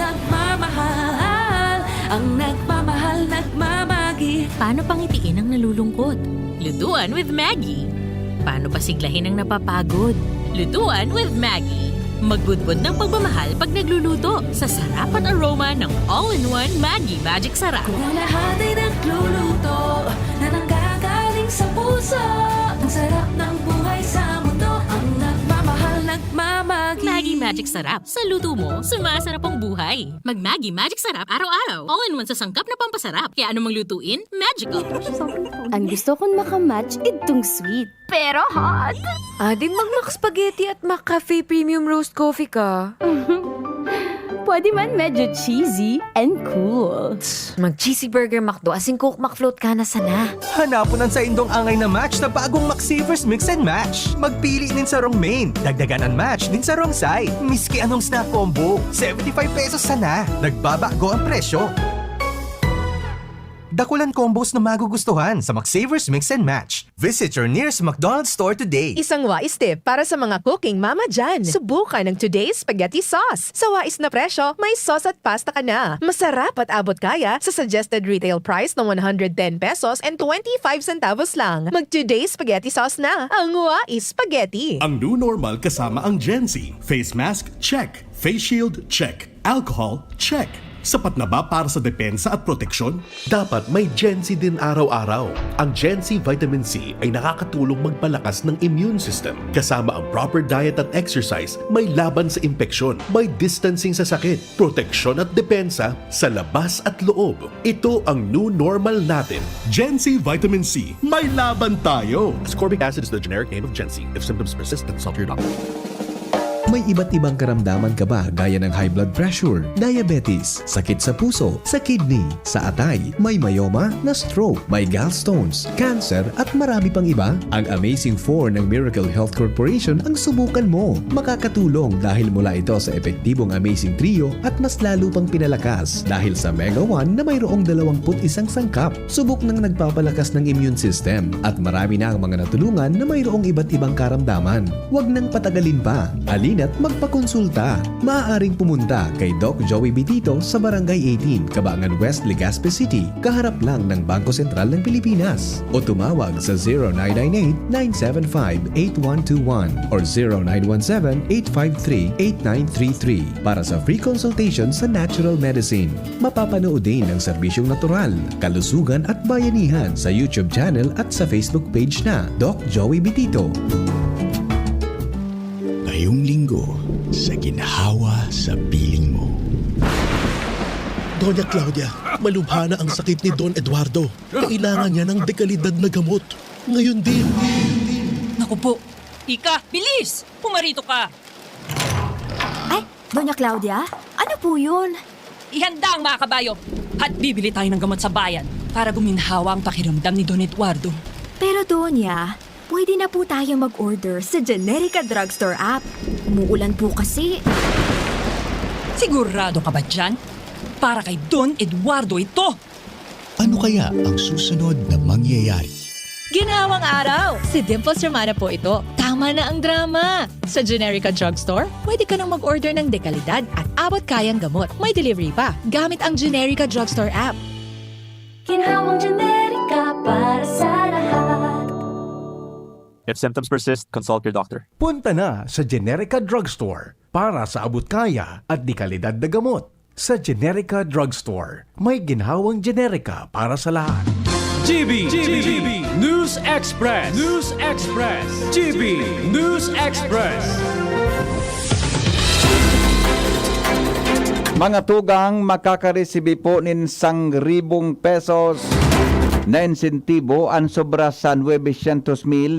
nagmamahal, nagmamagi. Paano pangitiin ang nalulungkot? Lutuan with Maggie. Paano pasiglahin ang napapagod? Lutuan with Maggie. Magbudbud ng pagmamahal pag nagluluto sa sarap at aroma ng all-in-one Maggie Magic Sarap. Kung ang lahat ay nagluluto na nanggagaling sa puso, ang sarap ng buhay Magic Sarap. Sa luto mo, sumasarap ang buhay. Mag-Maggi Magic Sarap araw-araw. All-in-one sa sangkap na pampasarap. Kaya anumang lutuin, magical. Ang gusto kong makamatch, itong sweet. Pero hot. Di mag-Mac Spaghetti at Mac Cafe Premium Roast Coffee ka. Pwede man medyo cheesy and cool. Mag-cheesy burger McDo asin Coke McFloat ka na sana. Hanapunan sa indong angay na match na bagong McSavers Mix and Match. Magpili din sa wrong main, dagdagan ang match din sa wrong side. Miski anong snack combo, 75 pesos sana. Nagbabago ang presyo. Dakulan combos na magugustuhan sa McSavers Mix and Match. Visit your nearest McDonald's store today. Isang wais tip para sa mga cooking mama dyan. Subukan ng Today's Spaghetti Sauce. Sa wais na presyo, may sauce at pasta ka na. Masarap at abot kaya sa suggested retail price ng 110 pesos and 25 centavos lang. Mag Today's Spaghetti Sauce na. Ang wais spaghetti. Ang new normal kasama ang Gen Z. Face mask, check. Face shield, check. Alcohol, check. Sapat na ba para sa depensa at proteksyon? Dapat may Gen Z din araw-araw. Ang Gen Z Vitamin C ay nakakatulong magpalakas ng immune system. Kasama ang proper diet at exercise, may laban sa impeksyon, may distancing sa sakit, proteksyon at depensa sa labas at loob. Ito ang new normal natin. Gen Z Vitamin C, may laban tayo! Ascorbic acid is the generic name of Gen Z. If symptoms persist, consult your doctor. May iba't ibang karamdaman ka ba gaya ng high blood pressure, diabetes, sakit sa puso, sa kidney, sa atay, may myoma, na stroke, may gallstones, cancer at marami pang iba? Ang Amazing 4 ng Miracle Health Corporation ang subukan mo. Makakatulong dahil mula ito sa epektibong Amazing Trio at mas lalo pang pinalakas dahil sa Mega 1 na mayroong 21 sangkap. Subok ng nagpapalakas ng immune system at marami na ang mga natulungan na mayroong iba't ibang karamdaman. Huwag nang patagalin pa. At magpakonsulta. Maaaring pumunta kay Doc Joey Bitito sa Barangay 18, Cabangan West, Legazpi City, kaharap lang ng Bangko Sentral ng Pilipinas. O tumawag sa 0998-975-8121 or 0917-853-8933 para sa free consultation sa natural medicine. Mapapanood din ang serbisyong natural, kalusugan at bayanihan sa YouTube channel at sa Facebook page na Doc Joey Bitito. Ngayong linggo, sa ginhawa sa piling mo. Doña Claudia, malubha na ang sakit ni Don Eduardo. Kailangan niya ng dekalidad na gamot. Ngayon din. Naku po. Ika, bilis! Pumarito ka! Ay, Doña Claudia, ano po yun? Ihanda ang mga kabayo at bibili tayo ng gamot sa bayan para guminhawa ang pakiramdam ni Don Eduardo. Pero Doña, pwede na po tayo mag-order sa Generica Drugstore app. Umuulan po kasi. Sigurado ka ba dyan? Para kay Don Eduardo ito! Ano kaya ang susunod na mangyayari? Ginawang araw! Si Dimples Romana po ito. Tama na ang drama! Sa Generica Drugstore, pwede ka nang mag-order ng dekalidad at abot kayang gamot. May delivery pa gamit ang Generica Drugstore app. Ginhawang Generica para sa lahat. If symptoms persist, consult your doctor. Punta na sa Generica Drugstore para sa abot kaya at dekalidad na gamot. Sa Generica Drugstore, may ginhawang Generica para sa lahat. GB News Express. News Express. GB News Express. Mga tugang makakaresibi po nin 1,000 pesos na insentibo ang sobra sa 900,000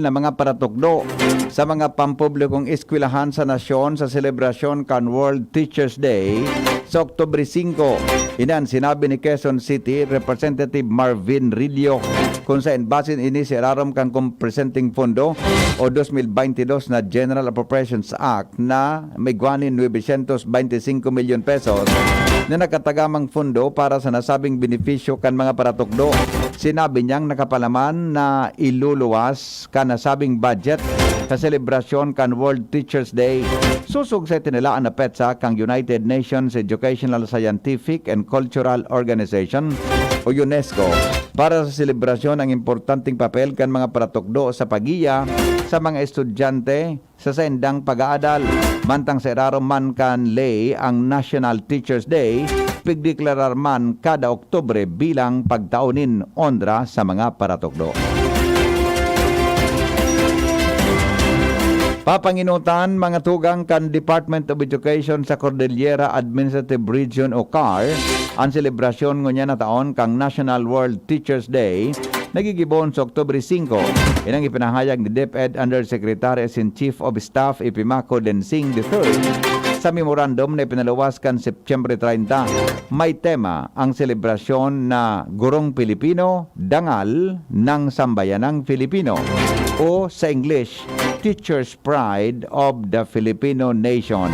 na mga paratugdo sa mga pampublikong eskwelahan sa nasyon sa selebrasyon kan World Teachers Day sa Oktubre 5. Inan sinabi ni Quezon City Representative Marvin Rillo kung saan basin ini si rarom kang presenting fondo o 2022 na General Appropriations Act na may gwanin 925 milyon pesos na nakatagamang fondo para sa nasabing benepisyo kan mga paratugdo. Sinabi niyang nakapalaman na iluluwas kan nasabing budget sa selebrasyon kan World Teachers Day. Susug sa tinilaan na petsa kang United Nations Educational, Scientific and Cultural Organization o UNESCO para sa selebrasyon ang importanteng papel kan mga paratugdo sa pagiya sa mga estudyante sa sendang pag-aadal. Mantang sa iraro man kan lay ang National Teachers Day, pigdeklarar man kada Oktubre bilang pagtaunin ondra sa mga paratugdo. Papanginutan mga tugang kan Department of Education sa Cordillera Administrative Region o CAR ang selebrasyon ngunya na taon kang National World Teachers Day nagigibon sa Oktubre 5. Inang ipinahayag ni DepEd Undersecretary and Chief of Staff Ipimaco Densing III sa memorandum na ipinaluwas kan Septyembre 30. May tema ang selebrasyon na Gurong Pilipino, Dangal ng Sambayanang Filipino o sa English, Teacher's Pride of the Filipino Nation.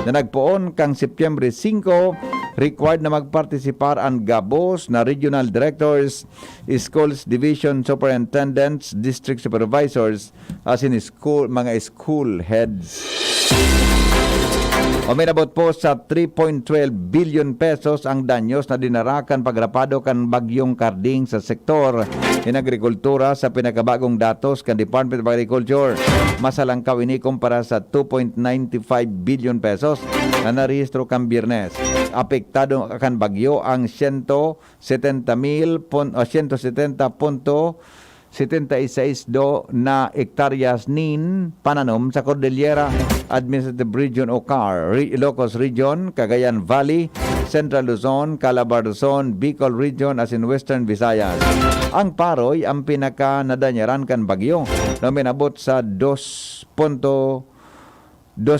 Na nagpoon kang Septyembre 5, required na magpartisipar ang gabos na regional directors, schools division superintendents, district supervisors, as in mga school heads. Uminabot po sa 3.12 billion pesos ang danyos na dinarakan pagrapado kan bagyong Karding sa sektor in agrikultura sa pinakabagong datos kan Department of Agriculture. Masalangkaw ini kumpara sa 2.95 billion pesos na narehistro kan Biyernes. Apektado kan bagyo ang 176 na hektaryas nin pananom sa Cordillera Administrative Region o CAR, Ilocos Region, Cagayan Valley, Central Luzon, Calabar Luzon, Bicol Region as in Western Visayas. Ang Paroy ang pinaka nadanyaran kan bagyo na minabot sa 2.2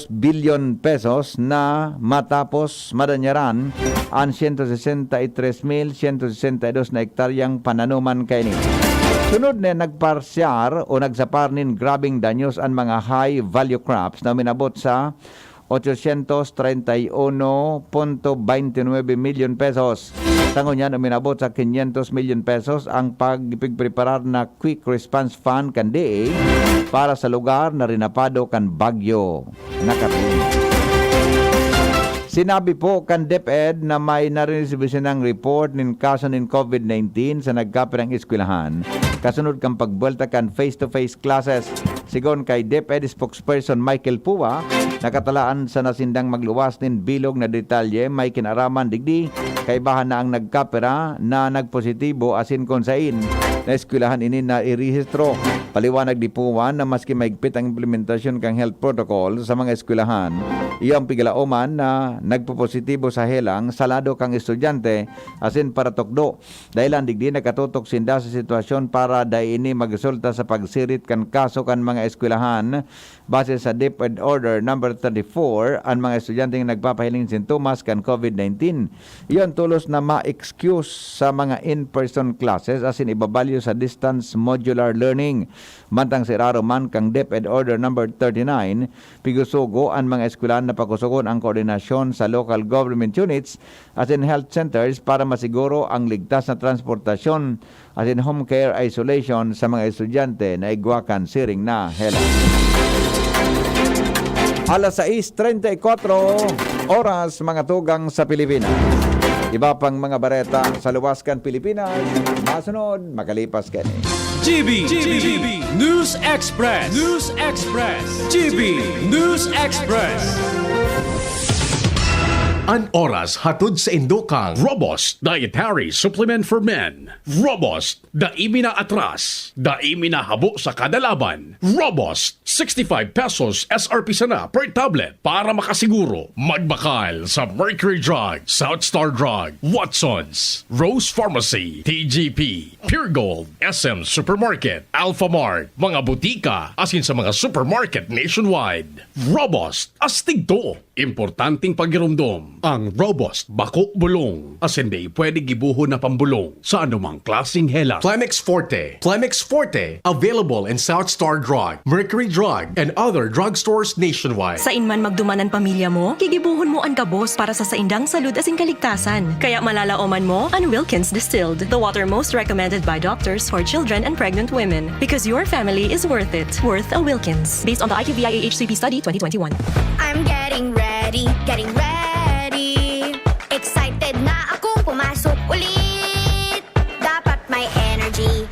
billion pesos na matapos madanyaran ang 163,162 na hektaryang pananuman kaini. Sunod na nagparsyar o nagsapar nin grabing danyos ang mga high value crops na minabot sa 831.29 million pesos. Tangon yan, uminabot sa 500 million pesos ang pagpreparar na Quick Response Fund kan DA para sa lugar na rinapado kan bagyo na Karding. Sinabi po kan DepEd na may narinisibisyon ng report nin kaso nin COVID-19 sa nagkapit ng eskwelahan. Kasunod kang pagbuelta kan face-to-face classes. Sigon kay DepEd spokesperson Michael Puwa, nakatalaan sa nasindang magluwas nin bilog na detalye may kinaraman digdi kay bahan na ang nagkapera na nagpositibo asin konsain na eskwelahan ini na irehistro. Paliwanag di Puwa na maski maigpit ang implementasyon kang health protocol sa mga eskwelahan, iyang pigalaoman na nagpopositibo sa helang salado kang estudyante asin para tukdo. Dahilan digdi nakatutok sinda sa sitwasyon para dahil ini magresulta sa pagsirit kan kaso kan mga eskwelahan. Base sa DepEd Order number 34, ang mga estudyante nagpapahiling sintomas kan COVID-19. Iyon tulos na ma-excuse sa mga in-person classes asin ibabalyo sa distance modular learning. Mantang siraro man kang DepEd Order number 39, pigusugo ang mga eskwelahan na pagkusugon ang koordinasyon sa local government units as in health centers para masiguro ang ligtas na transportasyon as in home care isolation sa mga estudyante na igwakan siring na hela. Alas 6:34 oras mga tugang sa Pilipinas. Iba pang mga bareta sa luwaskan Pilipinas, masunod makalipas kani. GB News Express. GB News Express. An oras hatod sa Indokang Robust Dietary Supplement for Men. Robust, daimi na atras, daimi na habo sa kada laban. Robust, 65 pesos SRP sana per tablet para makasiguro. Magbakal sa Mercury Drug, South Star Drug, Watsons, Rose Pharmacy, TGP, Pure Gold, SM Supermarket, Alpha Mart, mga butika, asin sa mga supermarket nationwide. Robust, astig to. Importanteng pagirumdom. Ang Robust Bako Bulong. Asin di pwede gibuho na pambulong sa anumang klaseng hela. Plemix Forte. Plemix Forte. Available in South Star Drug, Mercury Drug, and other drugstores nationwide. Sa inman magdumanan pamilya mo, gigibuhon mo ang kabos para sa saindang salud asing kaligtasan. Kaya malalaoman mo ang Wilkins Distilled, the water most recommended by doctors for children and pregnant women. Because your family is worth it. Worth a Wilkins. Based on the IQVIA HCP study 2021. I'm getting ready. Excited na akong pumasok ulit. Dapat may energy,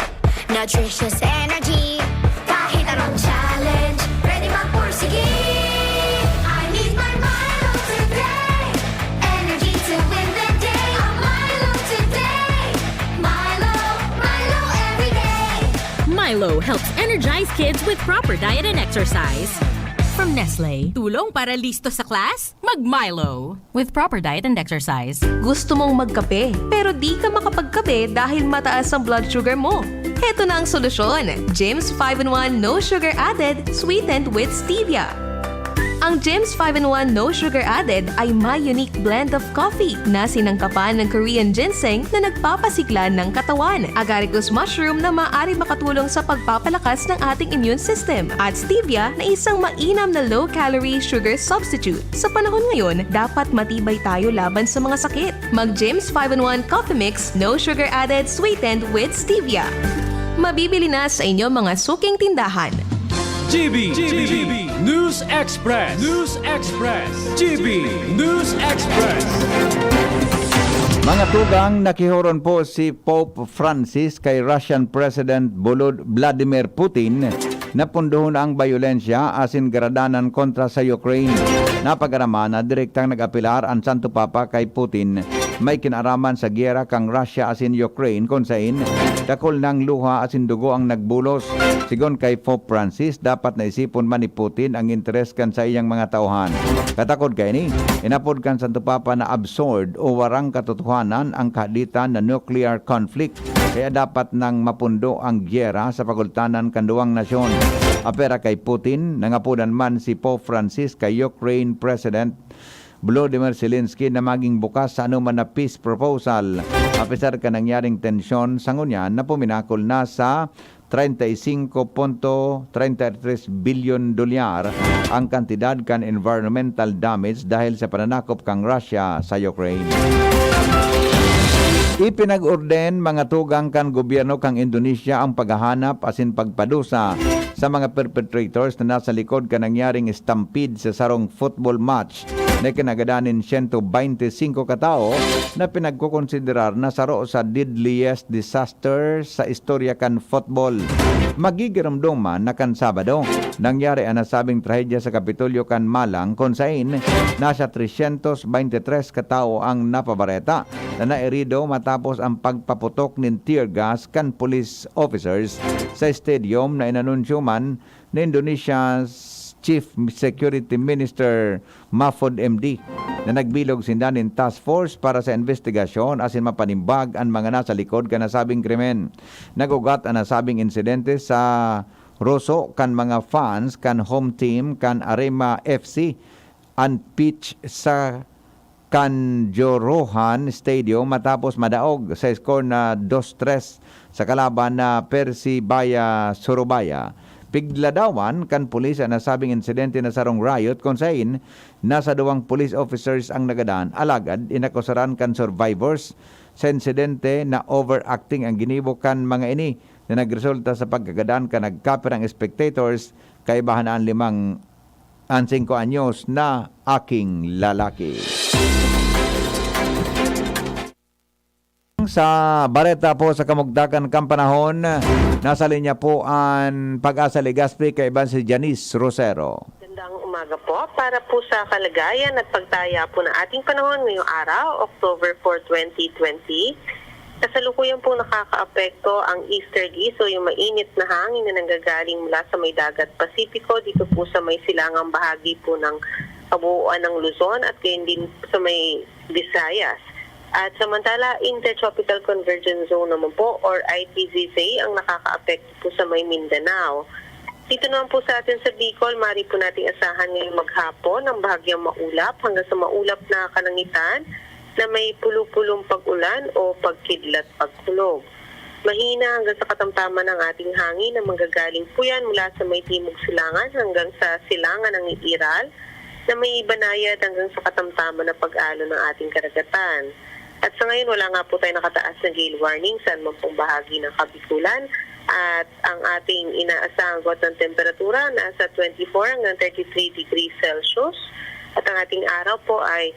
nutritious energy. Kahit anong challenge, ready magpursige. I need my Milo today. Energy to win the day. I'm Milo today. Milo every day. Milo helps energize kids with proper diet and exercise. From Nestle, tulong para listo sa class? Mag-Milo. With proper diet and exercise. Gusto mong magkape, pero di ka makapagkape dahil mataas ang blood sugar mo. Heto na ang solusyon. Jims 5-in-1 No Sugar Added, sweetened with stevia. Ang Jims 5-in-1 No Sugar Added ay may unique blend of coffee na sinangkapan ng Korean ginseng na nagpapasigla ng katawan, agaricus mushroom na maaari makatulong sa pagpapalakas ng ating immune system, at stevia na isang mainam na low-calorie sugar substitute. Sa panahon ngayon, dapat matibay tayo laban sa mga sakit. Mag Jims 5-in-1 Coffee Mix No Sugar Added, sweetened with stevia. Mabibili na sa inyong mga suking tindahan. GB News Express. News Express. GB News Express. Mga tugang, nakihoron po si Pope Francis kay Russian President Vladimir Putin na punduhon ang bayolensya asin garadanan kontra sa Ukraine. Napagarama na direktang nag-apilar ang Santo Papa kay Putin may kinaraman sa giyera kang Russia asin Ukraine kung sain dakol ng luha asin dugo ang nagbulos. Sigon kay Pope Francis, dapat naisipon man ni Putin ang interes kan sa iyang mga tauhan. Katakod kay ni, inapod kan Santo Papa na absurd o warang katotohanan ang kahaditan na nuclear conflict. Kaya dapat nang mapundo ang giyera sa pagultanan kan duwang nasyon. Apera kay Putin, nangapunan man si Pope Francis kay Ukraine President Volodymyr Zelensky na maging bukas sa anuman na peace proposal. Apisar ka nangyaring tensyon sa ngunyan na puminakol na sa 35.33 bilyon dolyar ang kantidad kan environmental damage dahil sa pananakop kang Russia sa Ukraine. Ipinag-orden mga tugang kan gobyerno kang Indonesia ang paghahanap asin pagpadusa sa mga perpetrators na nasa likod ka nangyaring stampede sa sarong football match na kinagadanin 125 katao na pinagkukonsiderar na saro sa deadliest disaster sa istorya kan football. Magigiramdong man na kan Sabado, nangyari ang nasabing trahedya sa Kapitolyo kan Malang kung sain nasa 323 katao ang napabareta na nairido matapos ang pagpaputok ng tear gas kan police officers sa stadium na inanunsyo man na Indonesia's Chief Security Minister Mahfud MD na nagbilog sindanin task force para sa investigasyon asin mapanimbag ang mga nasa likod kan nasabing krimen. Nagugat ang nasabing insidente sa Rosso kan mga fans kan home team kan Arema FC ang pitch sa Kanjuruhan Stadium matapos madaog sa score na 2-3 sa kalaban na Persibaya Surabaya. Pigladawan kan pulis ang nasabing insidente na sarong riot kung sain nasa duwang police officers ang nagadaan. Alagad, inakusaran kan survivors sa insidente na overacting ang ginibo kan mga ini na nagresulta sa pagkagadaan kan nagkapirang spectators kay bahanaan 5 anyos na aking lalaki. Sa Bareta po sa kamugdakan kang panahon, nasa linya po ang Pag-asa Legazpi kay Iban si Janice Rosero. Magandang umaga po para po sa kalagayan at pagtaya po ng ating panahon ngayong araw, October 4, 2020. Kasalukuyan po nakakaapekto ang easterly, so yung mainit na hangin na nanggagaling mula sa may dagat Pasipiko dito po sa may silangang bahagi po ng kabuuan ng Luzon at gayon din sa may Visayas. At samantala, Intertropical Convergence Zone naman po or ITZZ ang nakaka-apekto po sa may Mindanao. Dito naman po sa atin sa Bicol, maaari po nating asahan ngayong maghapon ng bahagyang maulap hanggang sa maulap na kalangitan na may pulupulong pag-ulan o pagkidlat pagkulog. Mahina hanggang sa katamtaman ng ating hangin na manggagaling po yan mula sa may timog silangan hanggang sa silangan ng Iral na may banayad hanggang sa katamtaman na pag-alo ng ating karagatan. At sa ngayon, wala nga po tayo nakataas na gale warning sa anumang pong bahagi ng Kabikulan. At ang ating inaasahang got ng temperatura nasa 24 hanggang 33 degrees Celsius. At ang ating araw po ay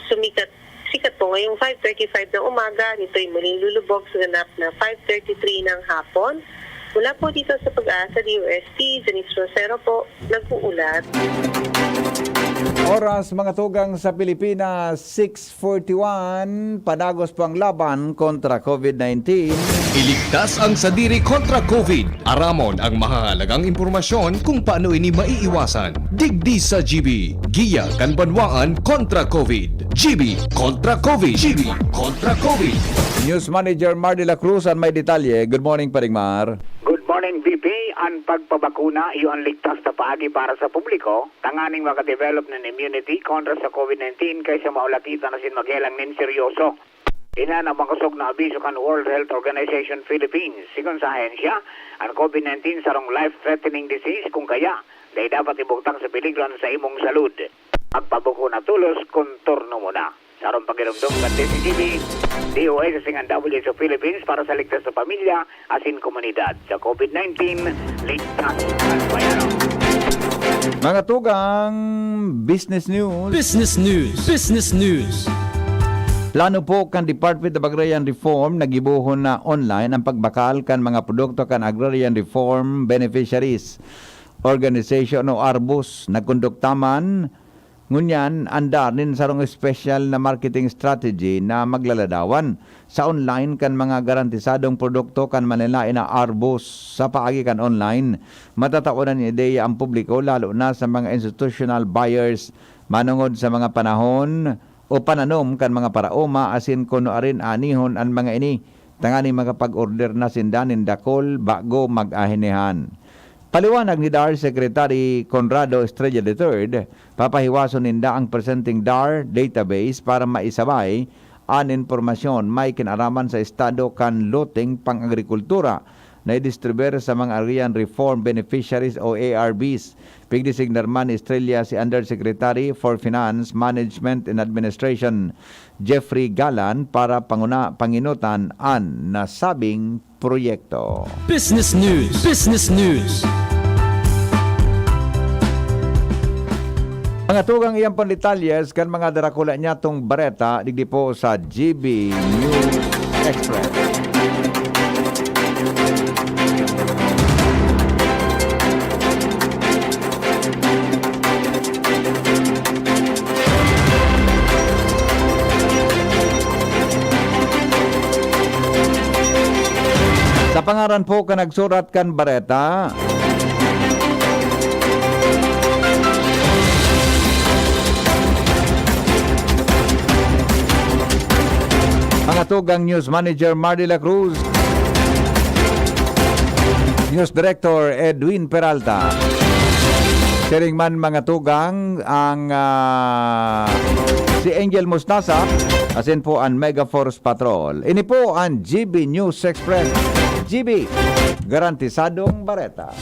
sikat po ngayong 5:35 ng umaga. Nito'y muling lulubog sa ganap na 5:33 ng hapon. Mula po dito sa Pag-asa DOST, Janice Rosero po, nag-uulat. Oras mga tugang sa Pilipinas, 6:41, padagos pang laban kontra COVID-19. Iligtas ang sadiri kontra COVID. Aramon ang mahalagang impormasyon kung paano ini maiiwasan. Digdi sa GB. Giya kan banwaan kontra COVID. GB kontra COVID. GB kontra COVID. News Manager Mar de la Cruz ang may detalye. Good morning, Paringmar. Good morning, VP. Ang pagpabakuna iyon ligtas na paagi para sa publiko, tanganing makadevelop ng immunity kontra sa COVID-19 kaysa maulakitan na sinmagelang nin seryoso. Ina na makasog na abiso kan World Health Organization Philippines. Sigon sa ahensya, ang COVID-19 sarong life-threatening disease kung kaya, dahil dapat ibugtang sa peligro sa imong salud. Magpabukuna tulos kung turno mo na. Sarong pagirumdum kan DCGB, DOA sa singan WHO Philippines para sa ligtas sa pamilya asin komunidad. Sa COVID-19, ligtas at bayano. Mga tugang business news. Business news. Business news. Plano po kan Department of Agrarian Reform nagibuhon na online ang pagbakal kan mga produkto kan Agrarian Reform Beneficiaries Organization o ARBUS. Nagkonduktaman ngunyan andar din sarong special na marketing strategy na maglaladawan sa online kan mga garantisadong produkto kan manilain na ARBUS. Sa paagi kan online, matataonan ni ideya ang publiko lalo na sa mga institutional buyers manungod sa mga panahon o pananom kan mga paraoma asin kuno arin anihon ang mga ini tangani makapag-order na sindanin dakol bago mag-ahinihan. Paliwanag ni DAR Secretary Conrado Estrella III, papahiwason ninda ang presenting DAR database para maisabay ang informasyon may kinaraman sa estado kan loting pang-agrikultura na i-distribuer sa mga Agrarian Reform Beneficiaries o ARBs. Pigdesignar man Estrella si Undersecretary for Finance, Management and Administration Jeffrey Galan para panginutan ang nasabing proyekto. Business news. Business news. Mga tugang iyang pandetalyes kan mga darakula niya tong bareta digdi po sa GB News Express. Sa pangaran po ka nagsurat kan bareta, mga tugang News Manager Mar de la Cruz, News Director Edwin Peralta, sharing man mga tugang ang si Angel Mustasa, asin po ang Megaforce Patrol. Ini po ang GB News Express. GB, garantisadong bareta.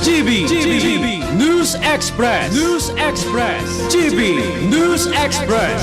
GB News Express. News Express. GB News Express.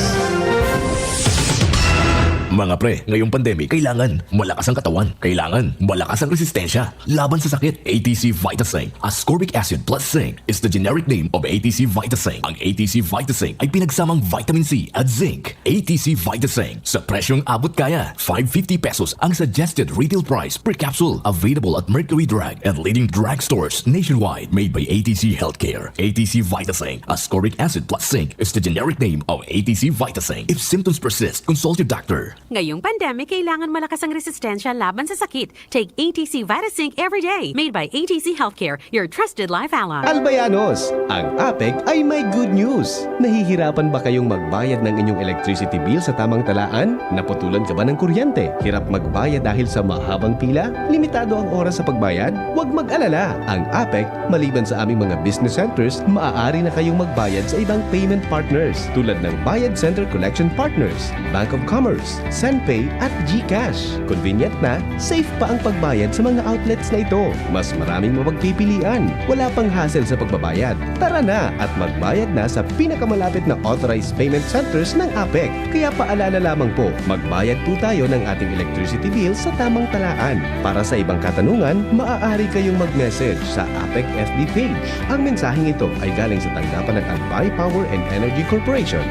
Mga pre, ngayong pandemic, kailangan malakas ang katawan. Kailangan malakas ang resistensya laban sa sakit. ATC VitaSync, ascorbic acid plus zinc is the generic name of ATC VitaSync. Ang ATC VitaSync ay pinagsamang vitamin C at zinc. ATC VitaSync, sa presyong abot kaya, 550 pesos ang suggested retail price per capsule. Available at Mercury Drug and leading drugstores nationwide. Made by ATC Healthcare. ATC VitaSync, ascorbic acid plus zinc is the generic name of ATC VitaSync. If symptoms persist, consult your doctor. Ngayong pandemic, kailangan malakas ang resistensya laban sa sakit. Take ATC VitaSync every day. Made by ATC Healthcare, your trusted life ally. Albayanos, ang APEC ay may good news. Nahihirapan ba kayong magbayad ng inyong electricity bill sa tamang talaan? Naputulan ka ba ng kuryente? Hirap magbayad dahil sa mahabang pila? Limitado ang oras sa pagbayad? Huwag mag-alala. Ang APEC, maliban sa aming mga business centers, maaari na kayong magbayad sa ibang payment partners tulad ng Bayad Center Collection Partners, Bank of Commerce, SendPay at GCash. Convenient na, safe pa ang pagbayad sa mga outlets na ito. Mas maraming mapagpipilian. Wala pang hassle sa pagbabayad. Tara na at magbayad na sa pinakamalapit na authorized payment centers ng APEC. Kaya paalala lamang po, magbayad po tayo ng ating electricity bill sa tamang talaan. Para sa ibang katanungan, maaari kayong mag-message sa APEC FB page. Ang mensaheng ito ay galing sa tanggapan ng Albay Power and Energy Corporation.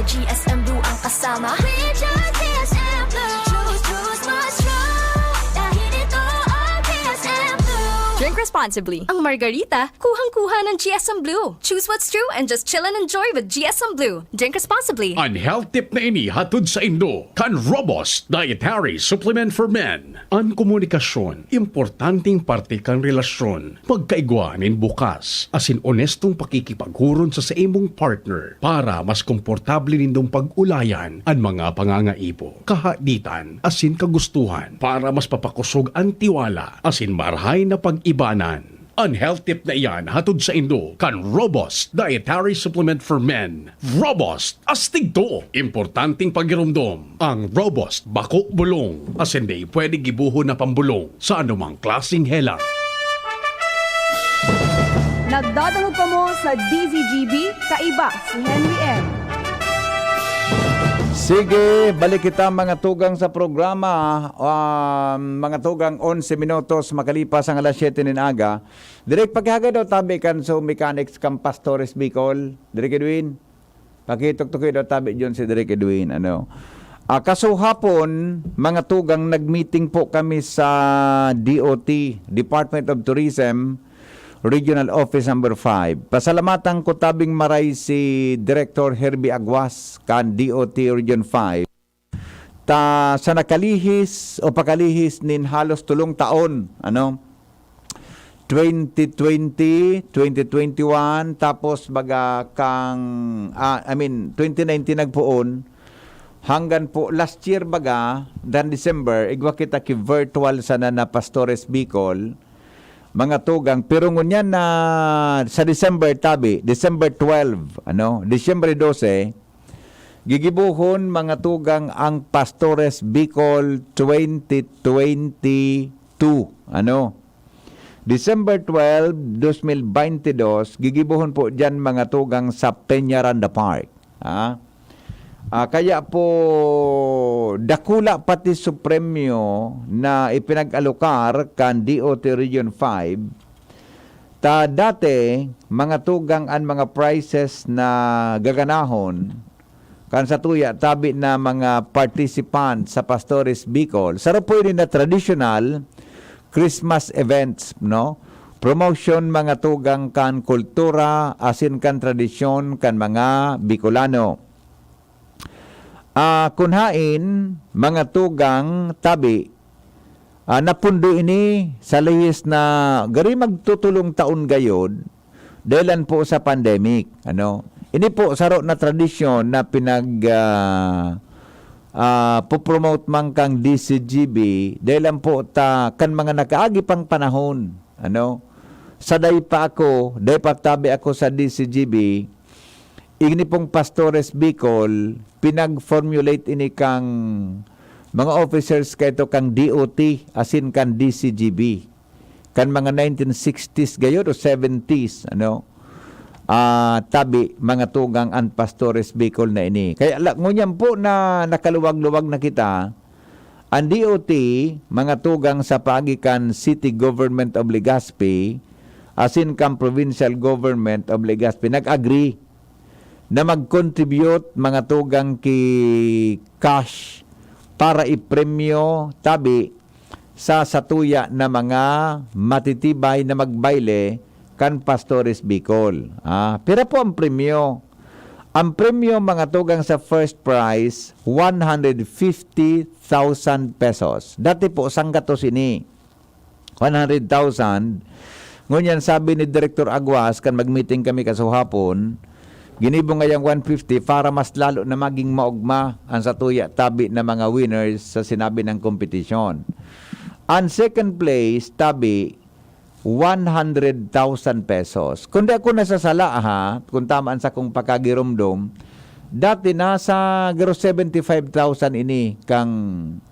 GSM Blue ang kasama. We choose GSM Blue. Choose, choose, must true. Dahil ito ang GSM Blue. Drink responsibly. Ang margarita, kuhang-kuha ng GSM Blue. Choose what's true and just chill and enjoy with GSM Blue. Drink responsibly. Ang health tip na ini hatod sa Indo, kan Robust Dietary Supplement for Men. Ang komunikasyon, importanteng parte kang relasyon. Pagkaigwanin bukas, asin honestong pakikipaghuron sa imong partner para mas komportable nindong pag-ulayan ang mga pangangaipo, kahaditan, asin kagustuhan para mas papakusog ang tiwala, asin marhay na pag-ibanan. Ang health tip na iyan hatod sa Indo kan Robust Dietary Supplement for Men. Robust, astig to. Importanteng pagirumdom. Ang Robust bako bulong. As hindi pwede gibuho na pambulong sa anumang klaseng hela. Nagdadahog ka mo sa DZGB, kaiba si Henry M. Sige, balik kita mga tugang sa programa. Mga tugang 11 minutos makalipas ang alas 7 ng aga. Direk paghaga daw tabi kan so mechanics kam Pastores Bicol. Direk Edwin. Pakitok-tukoy daw tabi dyan si Direk Edwin. Kaso hapon, mga tugang nag-meeting po kami sa DOT, Department of Tourism, Regional Office number 5. Pasalamatan ko tabing maray si Director Herbie Aguas kan DOT Region 5. Sa nakalihis o pakalihis nin halos tulong taon, 2020, 2021, tapos baga 2019 nagpuon, hanggang po last year baga, dan December, igwa kita ki virtual sana na Pastores Bicol, mga tugang, pero ngunyan na sa December tabi, December 12, December 12, gigibuhon mga tugang ang Pastores Bicol 2022, December 12, 2022, gigibuhon po dyan mga tugang sa Peñaranda Park. Kaya po dakula pati supremyo na ipinag-alokar kan DOT Region 5. Dati mga tugang ang mga prices na gaganahon kan sa tuya tabi na mga participant sa Pastores Bicol. Sarap po yun na traditional Christmas events, promotion mga tugang kan kultura asin kan tradisyon kan mga Bicolano. Kunhain, mga tugang tabi, napundo ini sa lihis na gari magtutulong taon gayod dahilan po sa pandemic. Ini po saro na tradisyon na popromote man kang DCGB dahilan po kan mga nakaagi pang panahon. Saday pa ako, dahi pa tabi ako sa DCGB, igni pong Pastores Bicol, pinag-formulate ini kang mga officers kayto kang DOT, asin kan DCGB. Kan mga 1960s gayod o 70s, tabi, mga tugang ang Pastores Bicol na ini. Kaya ngunyan po na nakaluwag-luwag na kita, ang DOT, mga tugang sa pagikan City Government of Legazpi, asin kan Provincial Government of Legazpi, nag-agree na mag-contribute mga tugang ki cash para ipremyo tabi sa satuya na mga matitibay na magbayle kan Pastores Bicol. Pero po ang premyo. Ang premyo mga tugang sa first prize, 150,000 pesos. Dati po, sanggatos ini. 100,000. Ngunyan sabi ni Director Aguas, kan mag-meeting kami kasuhapon, ginibong ngayang 150 para mas lalo na maging maugma ang satuya tabi na mga winners sa sinabi ng kompetisyon. Ang second place, tabi, 100,000 pesos. Kung di ako nasasala, kung tamaan sa kong pakagirumdom, dati nasa 75,000 ini kang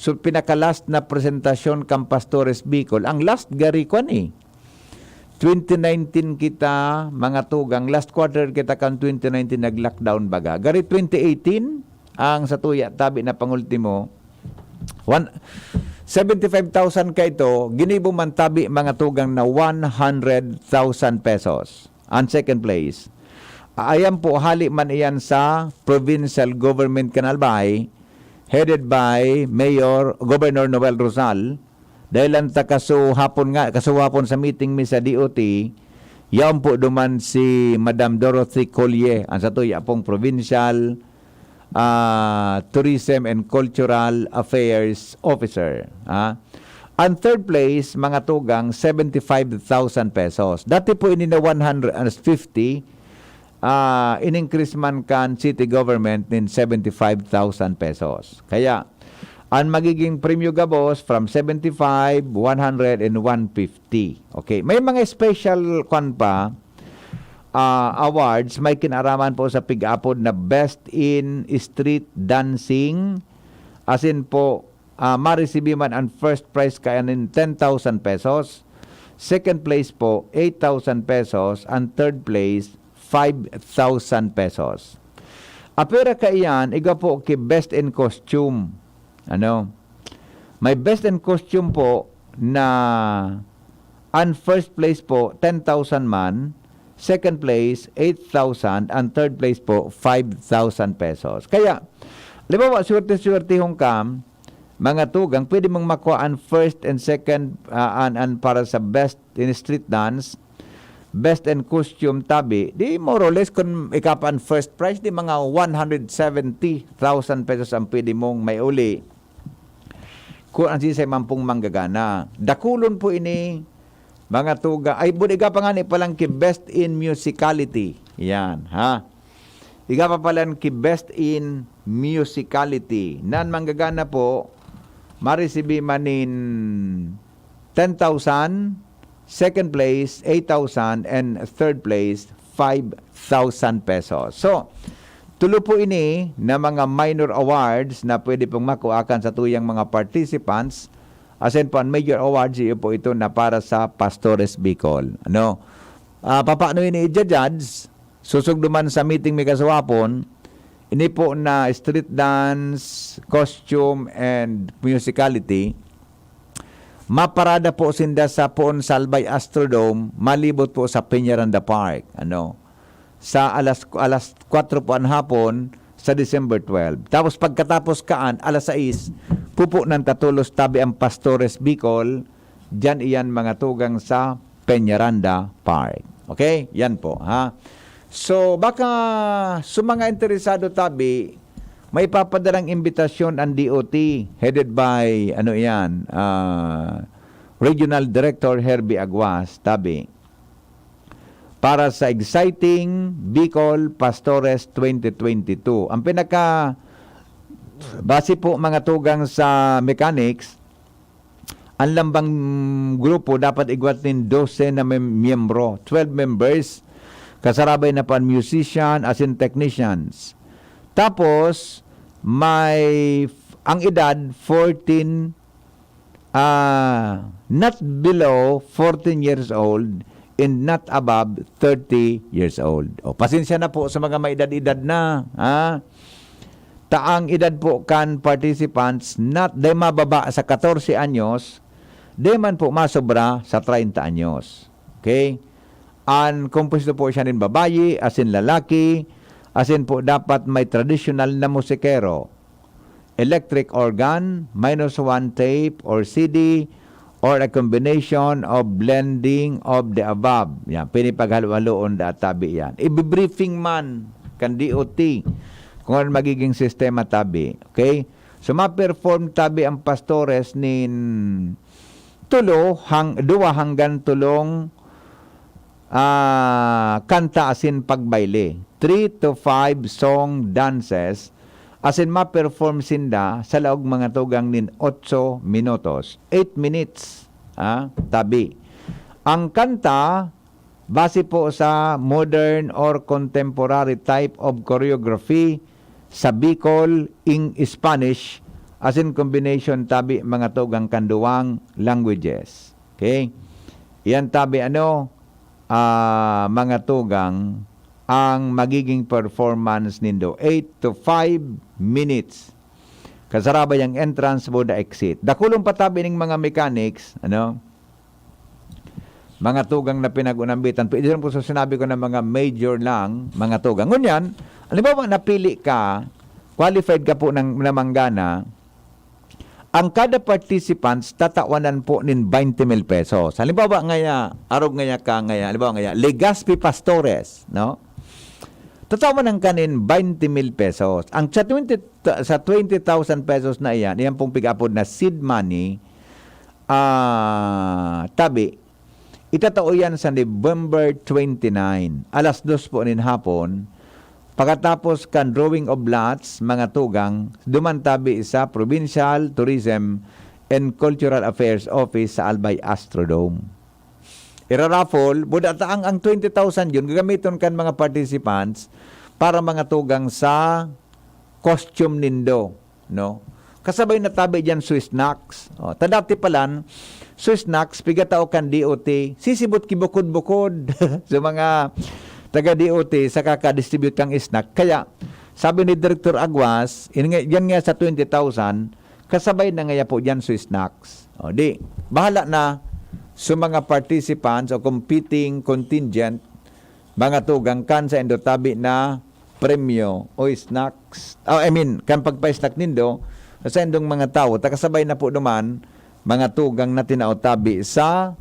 pinaka-last na presentasyon kang Pastores Bicol. Ang last gari ko 2019 kita, mga tugang, last quarter kita kan 2019 nag-lockdown baga. Gari 2018, ang satuya tabi na pangultimo, 75,000 ka ito, ginibo man tabi mga tugang na 100,000 pesos. Ang second place. Ayan po, hali man iyan sa Provincial Government Canalbay, headed by Governor Noel Rosal, Dahil lang ta kasuhapon sa meeting mi sa DOT, yaon po duman si Madam Dorothy Collier, ang sa tuya pong Provincial Tourism and Cultural Affairs Officer. Ang third place, mga tugang, 75,000 pesos. Dati po ini na 150, in-increase man kan city government nin 75,000 pesos. Kaya, ang magiging premyo gabos from 75, 100, and 150. Okay. May mga special awards, may kinaraman po sa pig-apod na Best in Street Dancing, as in po, ma-receive man ang first prize kaya nin 10,000 pesos, second place po 8,000 pesos, and third place 5,000 pesos. Apera kaiyan, iga po ki Best in Costume. May Best in Costume po na ang first place po 10,000 man, second place 8,000, and third place po 5,000 pesos. Kaya, libawa, swerte-swerte hong kam, mga tugang, pwede mong makuha ang first and second and para sa Best in Street Dance, Best in Costume tabi, di more or less kung ikapan first prize, di mga 170,000 pesos ang pwede mong may uli. Kung ang sisay mampong manggagana. Dakulon po ini, mga tuga, ay budiga pa nga ni palang ki Best in Musicality. Yan, ha? Iga pa palang ki Best in Musicality. Nan manggagana po, marisibi manin 10,000, second place 8,000, and third place 5,000 pesos. So, tulo po ini na mga minor awards na pwede pong makuakan sa tuyang mga participants. Asin po ang major awards, iyo po ito na para sa Pastores Bicol. Papaano ini i-judge? Susugduman sa meeting may kasawapon, ini po na street dance, costume, and musicality, maparada po sinda sa Poon Salbay Astrodome, malibot po sa Peñaranda Park. Sa alas 4 po ang hapon sa December 12. Tapos pagkatapos kaan, alas 6, pupo ng tatulos tabi ang Pastores Bicol, dyan iyan mga tugang sa Peñaranda Park. Okay? Yan po, ha? So, baka sa mga interesado tabi, may papadalang imbitasyon ang DOT headed by, Regional Director Herbie Aguas, tabi, para sa exciting Bicol Pastores 2022. Ang base po mga tugang sa mechanics, ang lambang grupo dapat igwat nin 12 na miyembro, 12 members, kasarabay na pan musician as in technicians. Tapos, ang edad 14, not below 14 years old, and not above 30 years old. Pasensya na po sa mga may edad-edad na. Taang edad po kan participants, not day mababa sa 14 anyos, day man po masobra sa 30 anyos. Okay? Ang komposito po siya rin babayi, as in lalaki, as in po dapat may traditional na musikero, electric organ, -1 tape or CD, or a combination of blending of the above. Yan, pinipaghaluan da tabi yan. I-briefing man kan DOT kung ano magiging sistema tabi. Okay? So, ma-perform tabi ang pastores nin 2 hanggang 3 kanta asin pagbayle. 3 to 5 song dances asin ma-perform sinda sa laog mga tugang nin 8 minutos. 8 minutes. Tabi. Ang kanta, base po sa modern or contemporary type of choreography sa Bicol in Spanish as in combination tabi mga tugang kanduwang languages. Okay? Yan tabi mga tugang ang magiging performance nindo 8 to 5 minutes. Kasarabay ang entrance mo da exit. Dakulong patabi ng mga mechanics, mga tugang na pinag-unambitan. Pwede rin po sa sinabi ko na mga major lang, mga tugang. Ngunyan, alam ba napili ka, qualified ka po ng manggana, ang kada participants tatawanan po nin 20,000 pesos. Halimbawa ngaya, arog ngaya ka ngaya, halimbawa ngaya, Legazpi Pastores, no? Tatawanan ka nin 20,000 pesos. Ang sa 20,000 pesos na iyan pong pig-upod na seed money, tabi, itatao yan sa November 29, alas 2 po nin hapon. Pagkatapos kan drawing of lots, mga tugang, dumantabi sa Provincial Tourism and Cultural Affairs Office sa Albay Astrodome. Iraraffle, budata ang 20,000 yun, gagamiton kan mga participants para mga tugang sa costume nindo, no? Kasabay na tabi dyan Swiss Snacks. Tadati palan, Swiss Snacks, pigatao kan DOT, sisibot kibukod-bukod sa mga taga-DOT sa kaka-distribute kang snack. Kaya, sabi ni Director Aguas, yan nga sa 20,000, kasabay na nga po dyan Swiss Snacks. Bahala na sa mga participants o competing contingent, mga tugang kan sa endotabi na premyo o snacks. Kan pagpa-snack nindo, sa endong mga tao, takasabay na po naman, mga tugang na tinautabi sa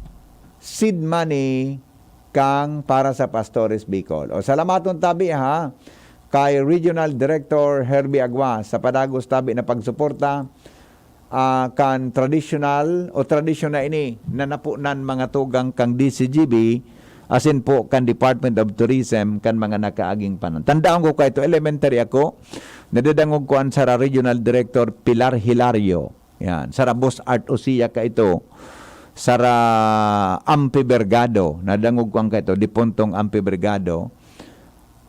seed money kang para sa Pastores Bicol. Salamaton tabi ha kay Regional Director Herbie Aguas sa padagos tabi na pagsuporta kan traditional ini na napunan mga tugang kang DCGB asin po kan Department of Tourism kan mga nakaaging panon. Tandaan ko ito, elementary ako, nadadangog ko an sa Regional Director Pilar Hilario. Yan, sa Boss Art Osia ka ito. Sara Ampibergado, nadangog ko ang kaito, Dipontong Ampibergado,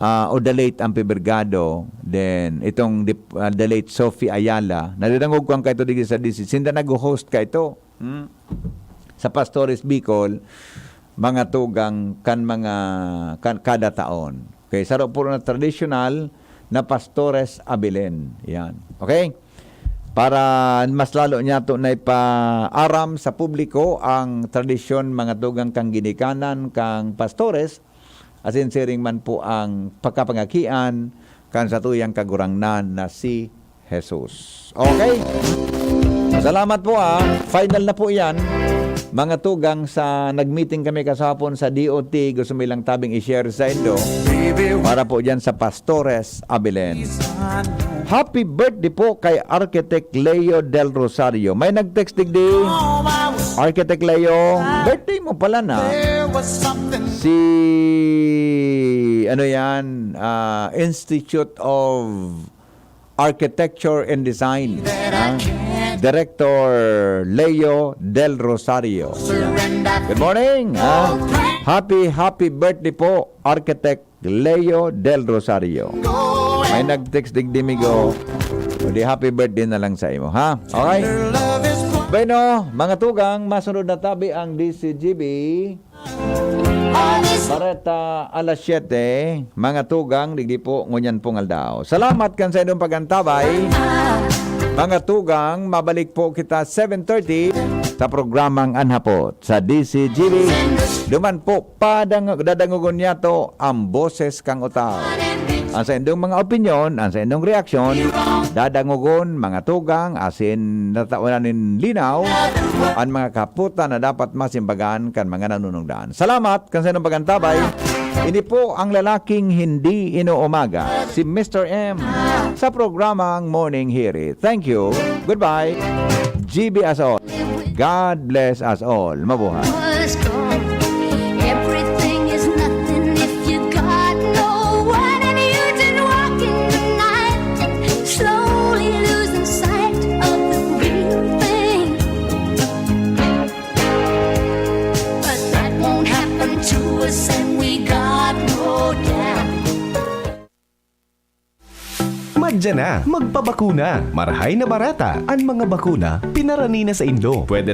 o the late Ampibergado, then itong the late Sophie Ayala, nadangog ko ang kaito dito sa DC. Sinda nag-host ka ito sa Pastores Bicol, mga tugang kada taon. Okay, saro puro na traditional na Pastores Abilén. Yan. Okay? Para mas lalo niya ito na ipaaram sa publiko ang tradisyon mga tugang kang ginikanan kang Pastores, asin siring man po ang pagkapangakian kan sa tuyang kagurangnan na si Jesus. Okay? Salamat po Final na po yan. Mga tugang sa nag-meeting kami kasapon sa DOT, gusto mo lang tabing i-share sa Indo para po dyan sa Pastores Abilén. Happy birthday po kay Architect Leo Del Rosario. May nag-text digdi. Architect Leo, birthday mo pala na. Si Institute of Architecture and Design. Director Leo Del Rosario. Good morning. Happy birthday po, Architect Leo Del Rosario. May nag-text digdimigo. Di happy birthday na lang sa imo, ha? Okay? Bueno, mga tugang, masunod na tabi ang DCGB. Mareta alas 7, mga tugang, digdi po, ngunyan pong aldao. Salamat kan sa inyong pagantabay. Mga tugang, mabalik po kita 7:30 sa programang Anhapot sa DCGB. Duman po, dadangugon niya to ang boses kang utaw. Ang sa indong mga opinyon, ang sa indong reaksyon, dadangugon mga tugang, asin nataunanin linaw, ang mga kaputan na dapat masimbagan kan mga nanunungdaan. Salamat kan sa inyong pagantabay. Ini po ang lalaking hindi inuumaga, si Mr. M, sa programang Morning Hiri. Thank you. Goodbye. GB as all. God bless us all. Mabuhay. Everything is nothing if you got no one, and you just walk in the night, slowly losing sight of the real thing. But that won't happen to us, and we got no doubt. Madya na, magpabakuna. Marahay na barata. Ang mga bakuna, pinarani na sa Indo. Pwede